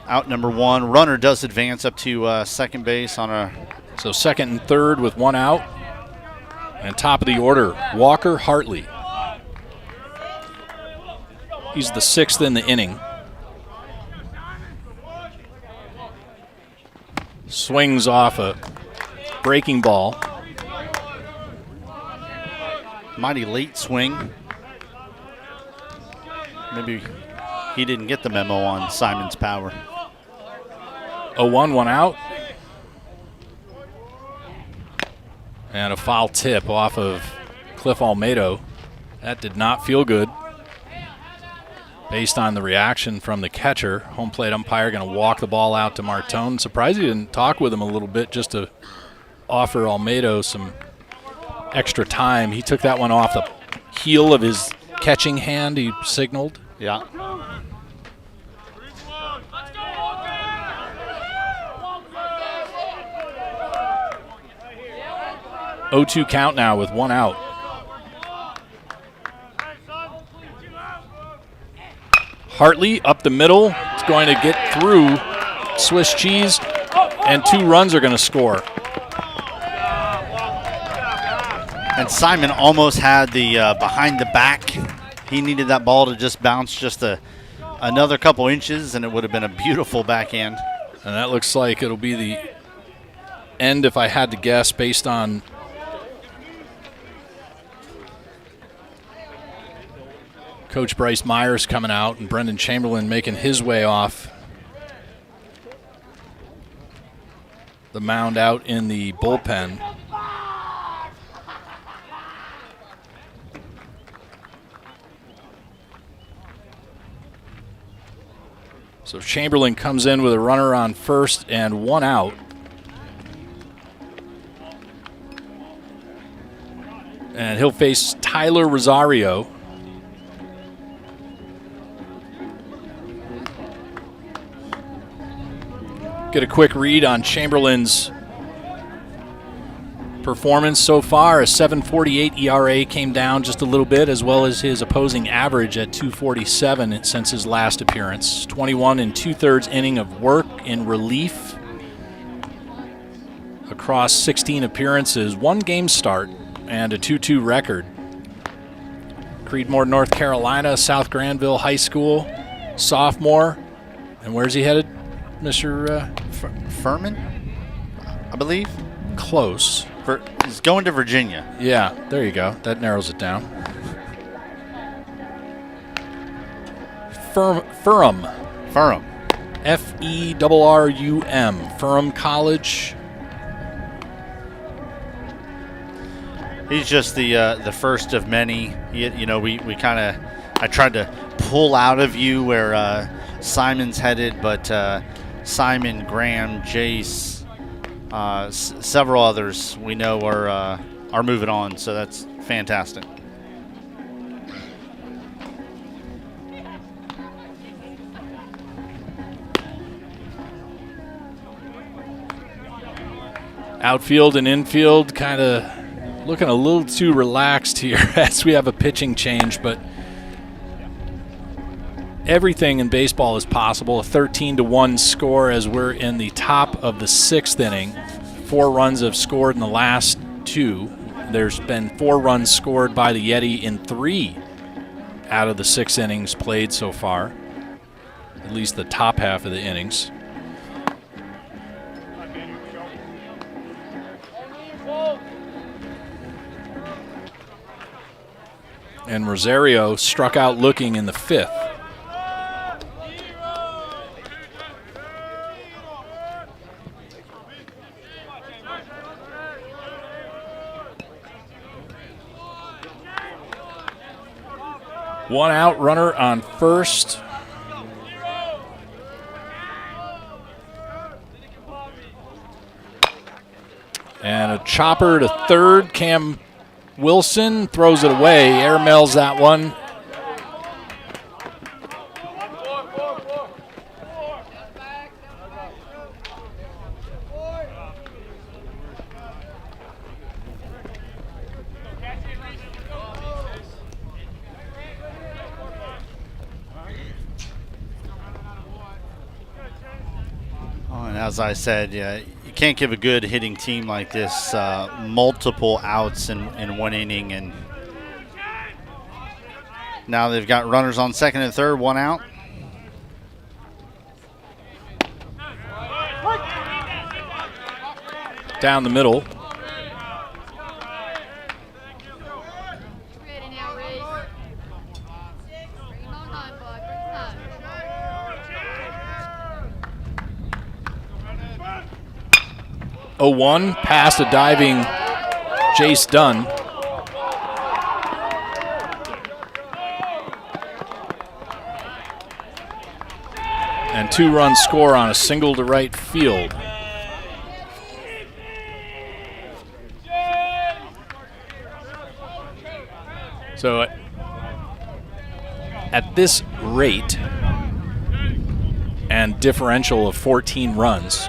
Out number one. Runner does advance up to second base on a... So second and third with one out. And top of the order, Walker Hartley. He's the sixth in the inning. Swings off a breaking ball. Mighty late swing. Maybe he didn't get the memo on Simon's power. 0-1, one out. And a foul tip off of Cliff Almedo. That did not feel good. Based on the reaction from the catcher, home plate umpire going to walk the ball out to Martone. Surprised he didn't talk with him a little bit just to offer Almedo some extra time. He took that one off the heel of his catching hand, he signaled. Yeah. Oh, 0-2 count now with one out. Hartley up the middle. It's going to get through Swiss cheese, and 2 runs are going to score. And Simon almost had the behind the back. He needed that ball to just bounce just another couple inches, and it would have been a beautiful backhand. And that looks like it'll be the end, if I had to guess, based on Coach Bryce Myers coming out and Brendan Chamberlain making his way off the mound out in the bullpen. So Chamberlain comes in with a runner on first and one out. And he'll face Tyler Rosario. Get a quick read on Chamberlain's performance so far. A 7.48 ERA came down just a little bit, as well as his opposing average at 2.47 since his last appearance. 21 2/3 inning of work in relief across 16 appearances, one game start, and a 2-2 record. Creedmoor, North Carolina, South Granville High School, sophomore. And where's he headed, Mr. Furman, I believe. Close. He's going to Virginia. Yeah, there you go. That narrows it down. Ferrum. F-E-R-R-U-M. Ferrum College. He's just the first of many. You know, I tried to pull out of you where Simon's headed, but Simon, Graham, Jace, several others we know are moving on, so that's fantastic. Outfield and infield kind of looking a little too relaxed here as we have a pitching change, but everything in baseball is possible. A 13-1 score as we're in the top of the 6th inning. 4 runs have scored in the last 2. There's been 4 runs scored by the Yeti in 3 out of the 6 innings played so far, at least the top half of the innings. And Rosario struck out looking in the 5th. One out, runner on first. And a chopper to third. Cam Wilson throws it away. Air mails that one. As I said, yeah, you can't give a good hitting team like this multiple outs in one inning, and now they've got runners on second and third, one out. Down the middle. Oh-1 past a diving Jace Dunn. And 2-run score on a single to right field. So at this rate and differential of 14 runs,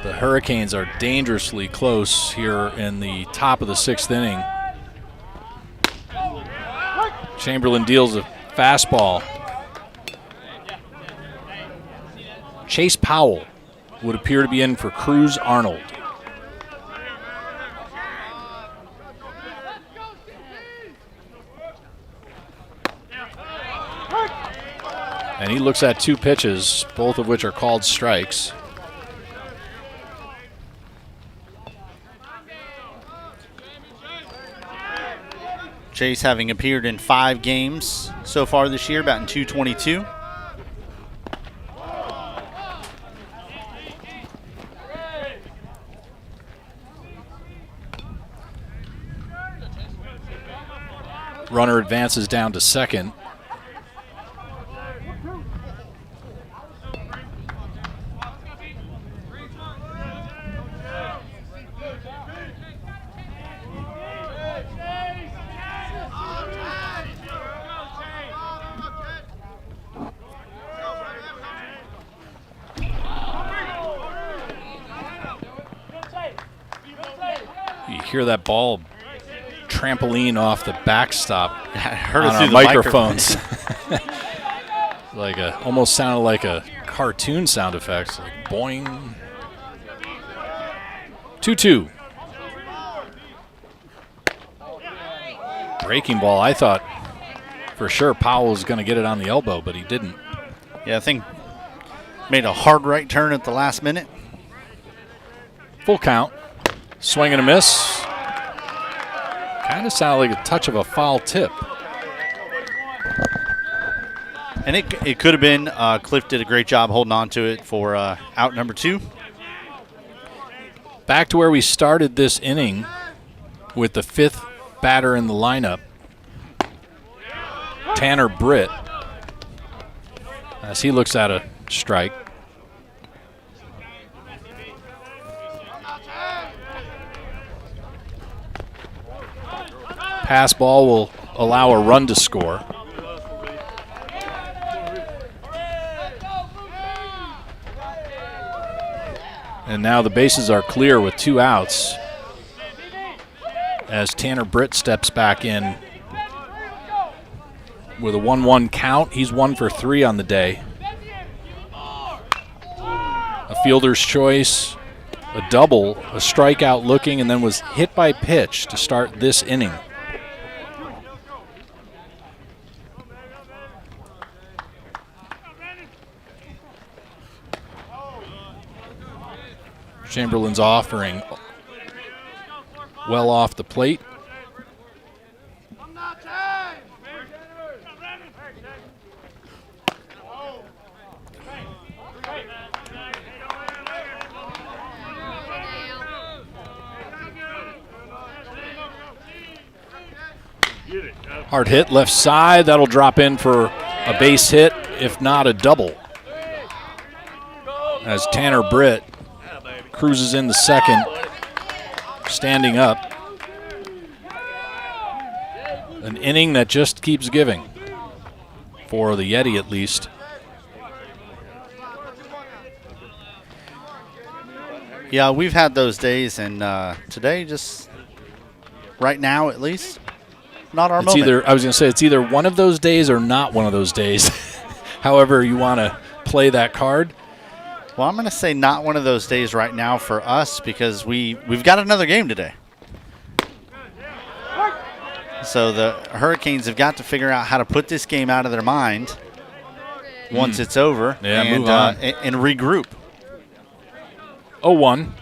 the Hurricanes are dangerously close here in the top of the 6th inning. Chamberlain deals a fastball. Chase Powell would appear to be in for Cruz Arnold. And he looks at 2 pitches, both of which are called strikes. Chase having appeared in 5 games so far this year, batting .222. Runner advances down to second. hear that ball trampoline off the backstop I heard on it our through the microphones. Almost sounded like a cartoon sound effects, like boing. 2-2. Breaking ball. I thought for sure Powell was going to get it on the elbow, but he didn't. Yeah, I think made a hard right turn at the last minute. Full count. Swing and a miss. Kind of sounded like a touch of a foul tip. And it could have been. Cliff did a great job holding on to it for out number 2. Back to where we started this inning with the 5th batter in the lineup, Tanner Britt, as he looks at a strike. Pass ball will allow a run to score. And now the bases are clear with 2 outs as Tanner Britt steps back in with a 1-1 count. He's 1 for 3 on the day. A fielder's choice, a double, a strikeout looking, and then was hit by pitch to start this inning. Chamberlain's offering well off the plate. Hard hit left side. That'll drop in for a base hit, if not a double. As Tanner Britt cruises in the second, standing up. An inning that just keeps giving, for the Yeti at least. Yeah, we've had those days, and today, just right now at least, not our moment. I was going to say, it's either one of those days or not one of those days. However you want to play that card. Well, I'm going to say not one of those days right now for us because we've got another game today. So the Hurricanes have got to figure out how to put this game out of their mind once it's over, and move on. And regroup. 0-1.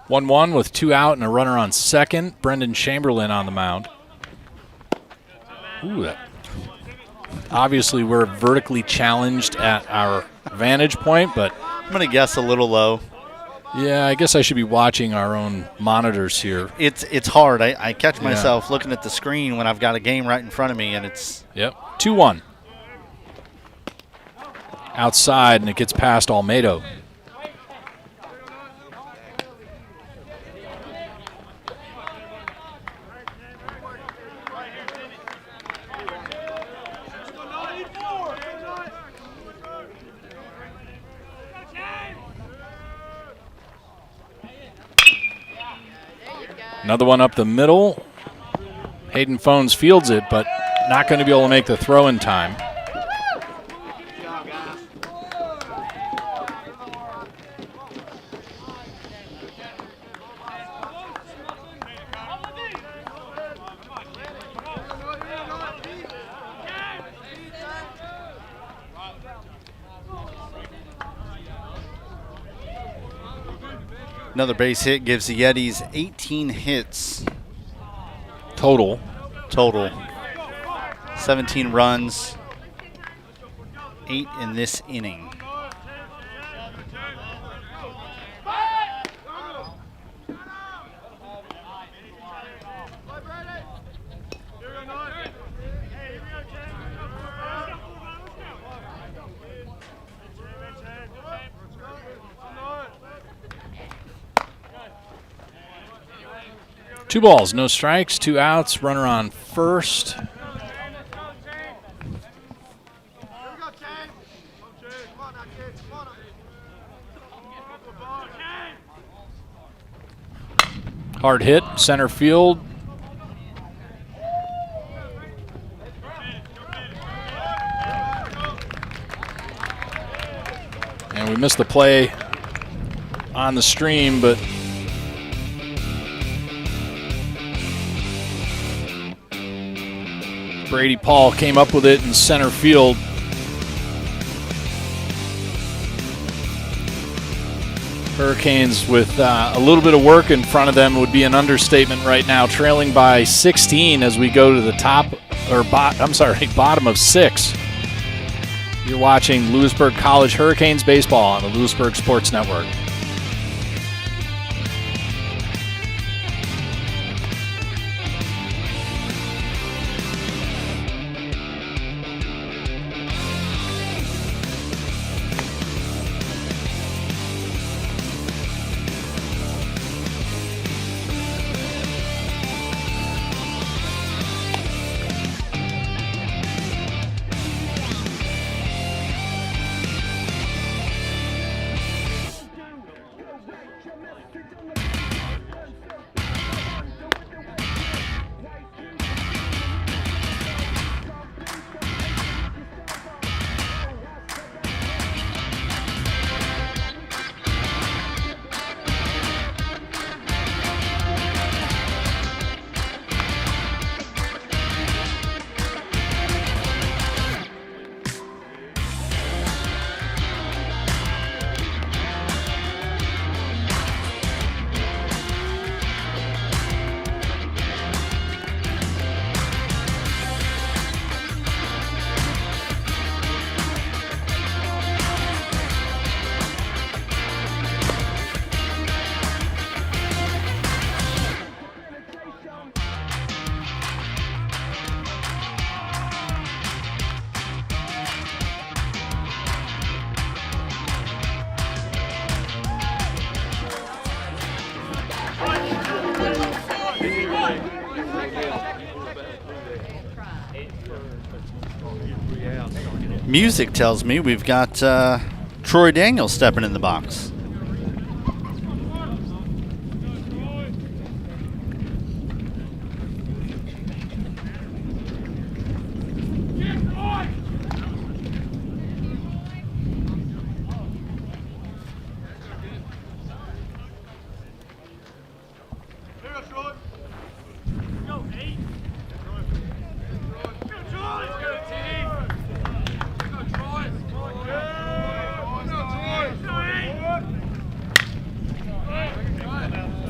One with 2 out and a runner on second. Brendan Chamberlain on the mound. Ooh, obviously we're vertically challenged at our vantage point, but I'm going to guess a little low. Yeah, I guess I should be watching our own monitors here. It's hard. I catch myself looking at the screen when I've got a game right in front of me, and it's... Yep, 2-1. Outside, and it gets past Almedo. Another one up the middle. Hayden Phones fields it, but not going to be able to make the throw in time. Another base hit gives the Yetis 18 hits. Total. 17 runs, 8 in this inning. 2 balls, no strikes, 2 outs, runner on first. Hard hit, center field. And we missed the play on the stream, but Brady Paul came up with it in center field. Hurricanes with a little bit of work in front of them would be an understatement right now, trailing by 16 as we go to the bottom of 6. You're watching Louisburg College Hurricanes baseball on the Louisburg Sports Network. Music tells me we've got Troy Daniels stepping in the box.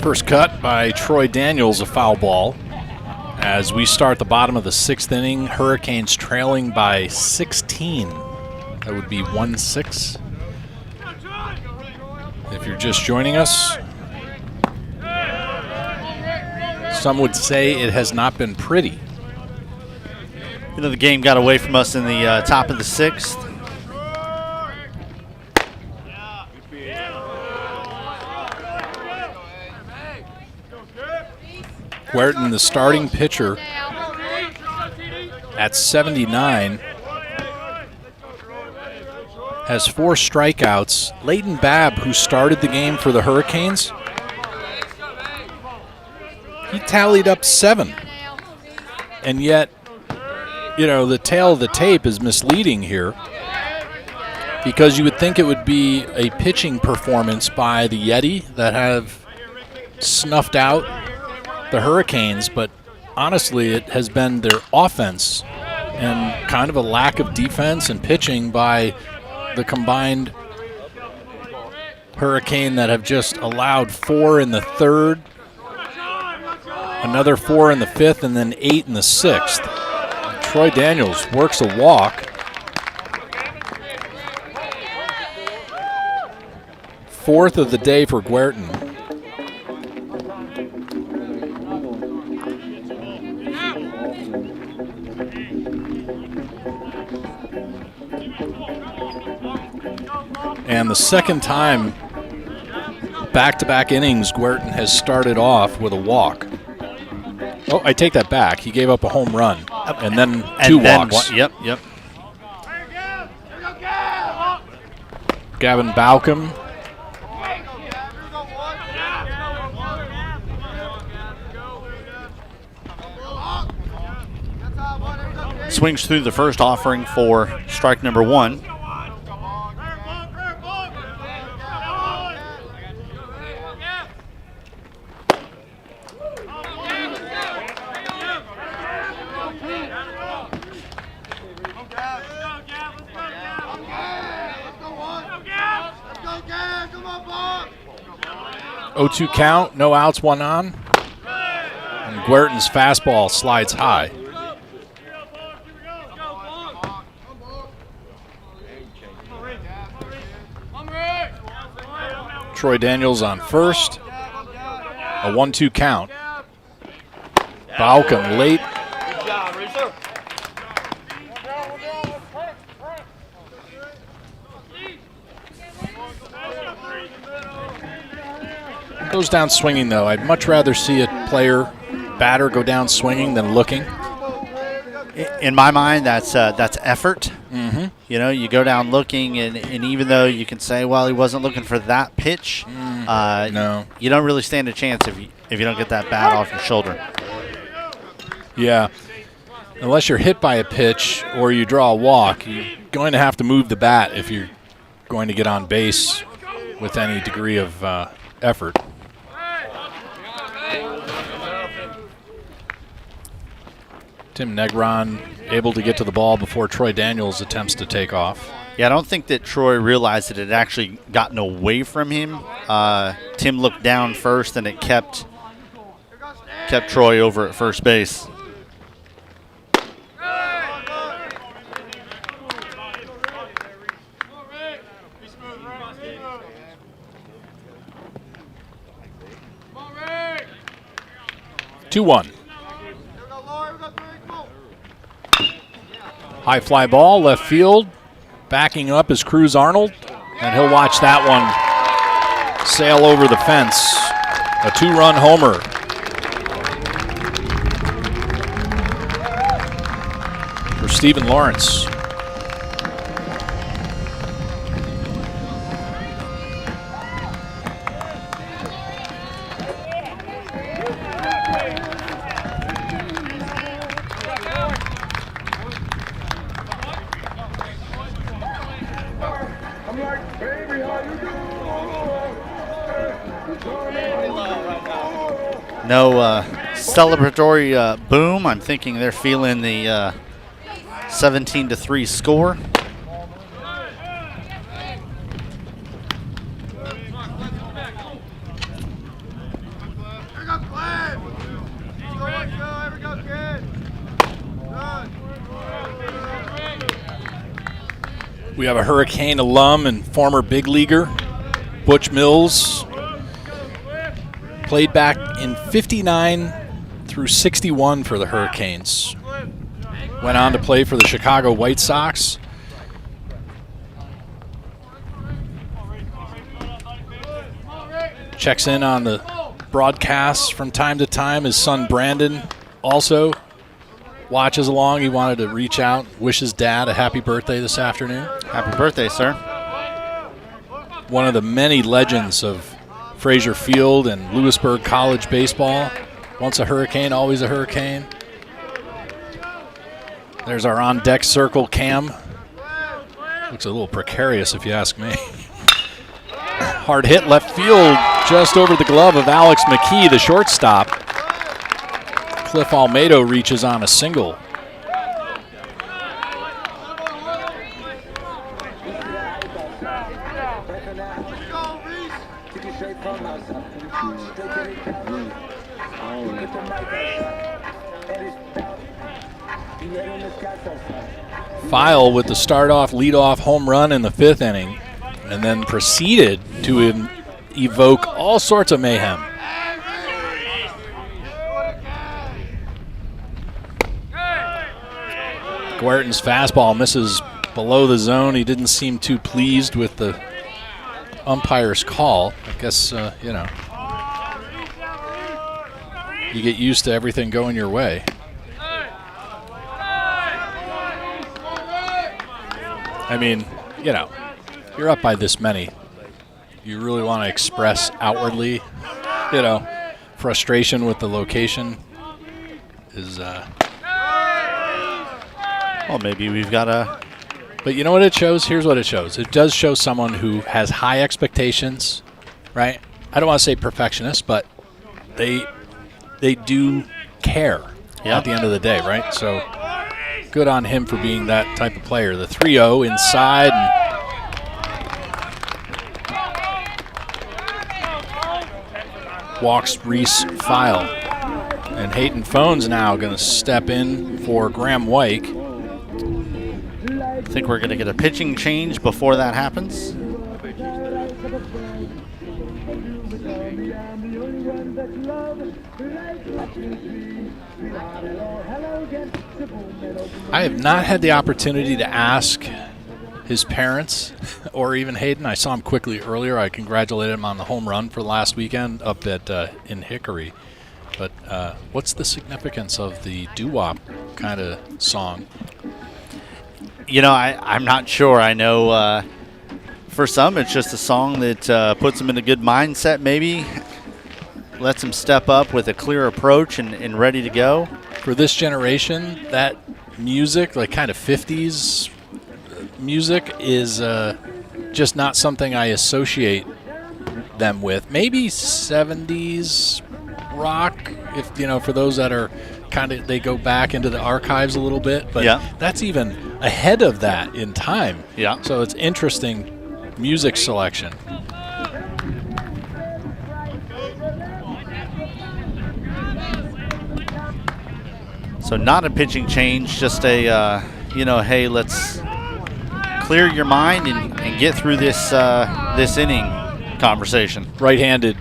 First cut by Troy Daniels, a foul ball. As we start the bottom of the 6th inning, Hurricanes trailing by 16. That would be 1-6. If you're just joining us, some would say it has not been pretty. You know, the game got away from us in the top of the 6th. Guertin, the starting pitcher, at 79, has 4 strikeouts. Leighton Babb, who started the game for the Hurricanes, he tallied up 7. And yet, you know, the tail of the tape is misleading here, because you would think it would be a pitching performance by the Yeti that have snuffed out the Hurricanes, but honestly it has been their offense and kind of a lack of defense and pitching by the combined Hurricane that have just allowed 4 in the 3rd, another 4 in the 5th, and then 8 in the 6th. Troy Daniels works a walk. 4th of the day for Guertin. And the second time back-to-back innings Guertin has started off with a walk. Oh, I take that back. He gave up a home run and then two walks. Yep. Gavin Balcom. Swings through the first offering for strike number 1. Oh, 2 count, no outs, 1 on. And Guertin's fastball slides high. Troy Daniels on first. A 1-2 count. Balcom late. Goes down swinging, though. I'd much rather see a batter go down swinging than looking. In my mind, that's effort. Mm-hmm. You know, you go down looking, and even though you can say, well, he wasn't looking for that pitch, no, you don't really stand a chance if you don't get that bat off your shoulder. Yeah, unless you're hit by a pitch or you draw a walk, you're going to have to move the bat if you're going to get on base with any degree of effort. Tim Negron able to get to the ball before Troy Daniels attempts to take off. Yeah, I don't think that Troy realized that it had actually gotten away from him. Tim looked down first, and it kept Troy over at first base. Two 1. High fly ball, left field. Backing up is Cruz Arnold, and he'll watch that one sail over the fence. A 2-run homer. For Stephen Lawrence. No celebratory boom. I'm thinking they're feeling the 17-3 score. We have a Hurricane alum and former big leaguer, Butch Mills. Played back in 59 through 61 for the Hurricanes. Went on to play for the Chicago White Sox. Checks in on the broadcasts from time to time. His son Brandon also watches along. He wanted to reach out, wish his dad a happy birthday this afternoon. Happy birthday, sir. One of the many legends of Frazier Field and Louisburg College baseball. Once a Hurricane, always a Hurricane. There's our on-deck circle cam. Looks a little precarious if you ask me. Hard hit left field just over the glove of Alex McKee, the shortstop. Cliff Almedo reaches on a single. File with the start-off, lead-off home run in the 5th inning, and then proceeded to evoke all sorts of mayhem. Guertin's fastball misses below the zone. He didn't seem too pleased with the umpire's call. I guess, you get used to everything going your way. I mean, you know, you're up by this many. You really want to express outwardly, you know, frustration with the location is. Well, maybe we've got a. But you know what it shows? Here's what it shows. It does show someone who has high expectations, right? I don't want to say perfectionist, but they do care at the end of the day, right? So good on him for being that type of player. The 3-0 inside. And walks Reese File. And Hayden Phone's now going to step in for Graham Wyke. I think we're going to get a pitching change before that happens. I have not had the opportunity to ask his parents or even Hayden. I saw him quickly earlier. I congratulated him on the home run for last weekend up at in Hickory. But what's the significance of the doo-wop kind of song? You know, I'm not sure. I know for some it's just a song that puts them in a good mindset maybe, lets them step up with a clear approach and ready to go. For this generation, that music, like kind of 50s music, is just not something I associate them with. Maybe 70s rock, if you know, for those that are kind of, they go back into the archives a little bit, but that's even ahead of that in time. Yeah. So it's interesting music selection. So not a pitching change, just a, hey, let's clear your mind and get through this this inning conversation. Right-handed.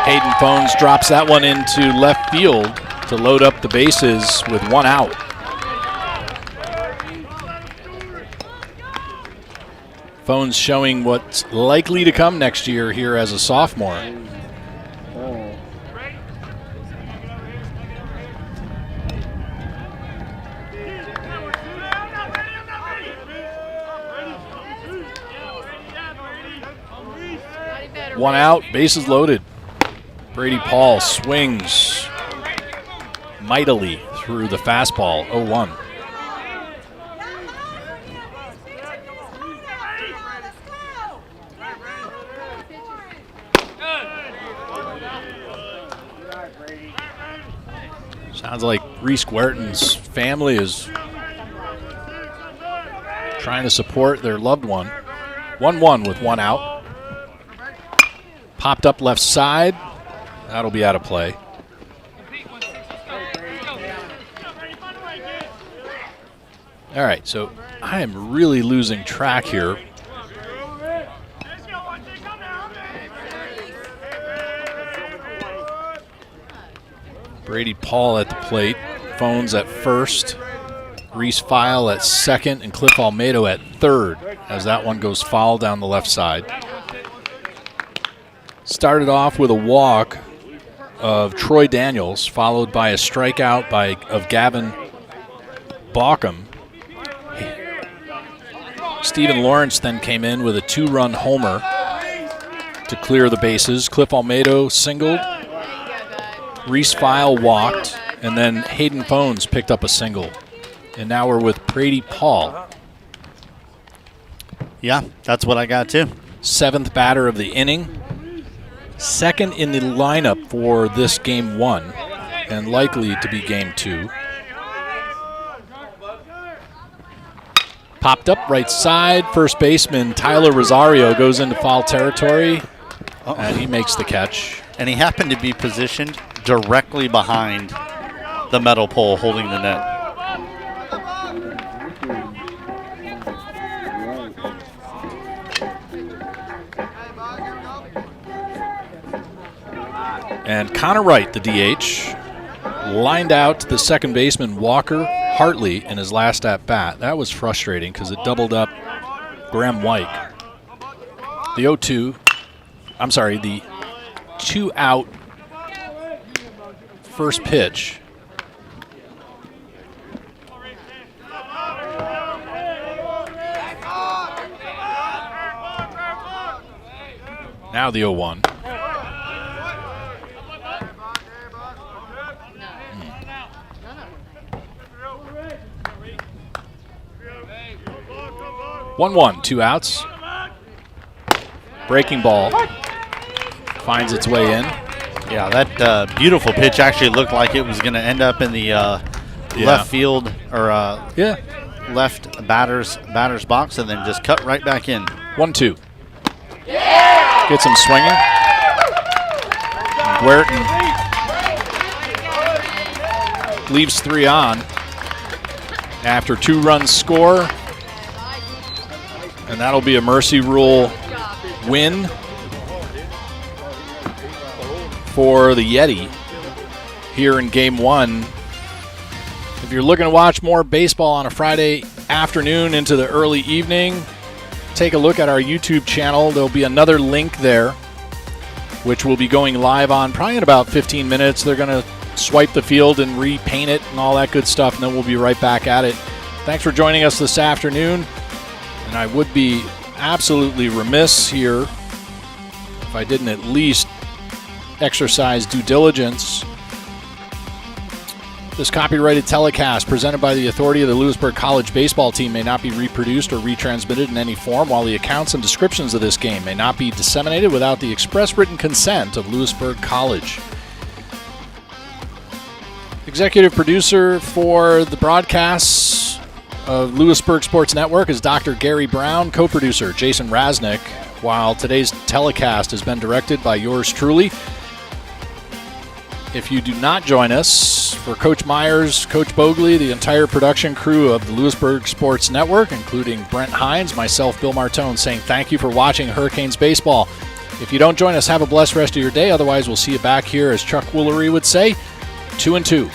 Hayden Phones drops that one into left field to load up the bases with one out. Phones showing what's likely to come next year here as a sophomore. One out, bases loaded. Brady Paul swings mightily through the fastball, 0-1. Sounds like Reese Guertin's family is trying to support their loved one. 1-1 with one out. Popped up left side. That'll be out of play. All right, so I am really losing track here. Brady Paul at the plate. Phones at first. Reese File at second. And Cliff Almedo at third as that one goes foul down the left side. Started off with a walk of Troy Daniels, followed by a strikeout of Gavin Bauckham. Stephen Lawrence then came in with a 2-run homer to clear the bases. Cliff Almedo singled. Reese File walked, and then Hayden Phones picked up a single. And now we're with Brady Paul. Yeah, that's what I got too. Seventh batter of the inning. Second in the lineup for this game one, and likely to be game two. Popped up right side. First baseman Tyler Rosario goes into foul territory, and he makes the catch. And he happened to be positioned directly behind the metal pole holding the net. And Connor Wright, the DH, lined out to the second baseman Walker Hartley in his last at-bat. That was frustrating because it doubled up Graham Wyke. The 2 out. First pitch. Now the 0-1. One, 2 outs. Breaking ball finds its way in. Yeah, that beautiful pitch actually looked like it was going to end up in the left field or left batter's box, and then just cut right back in. 1-2. Gets him swinging. Guertin leaves 3 on after 2 runs score, and that'll be a mercy rule win for the Yeti here in Game 1. If you're looking to watch more baseball on a Friday afternoon into the early evening, take a look at our YouTube channel. There'll be another link there, which will be going live on probably in about 15 minutes. They're going to swipe the field and repaint it and all that good stuff, and then we'll be right back at it. Thanks for joining us this afternoon, and I would be absolutely remiss here if I didn't at least exercise due diligence. This copyrighted telecast presented by the authority of the Louisburg College baseball team may not be reproduced or retransmitted in any form, while the accounts and descriptions of this game may not be disseminated without the express written consent of Louisburg College. Executive producer for the broadcasts of Louisburg Sports Network is Dr. Gary Brown, co-producer Jason Rasnick, while today's telecast has been directed by yours truly. If you do not join us, for Coach Myers, Coach Bogley, the entire production crew of the Louisburg Sports Network, including Brent Hines, myself, Bill Martone, saying thank you for watching Hurricanes baseball. If you don't join us, have a blessed rest of your day. Otherwise, we'll see you back here, as Chuck Woolery would say, 2-2.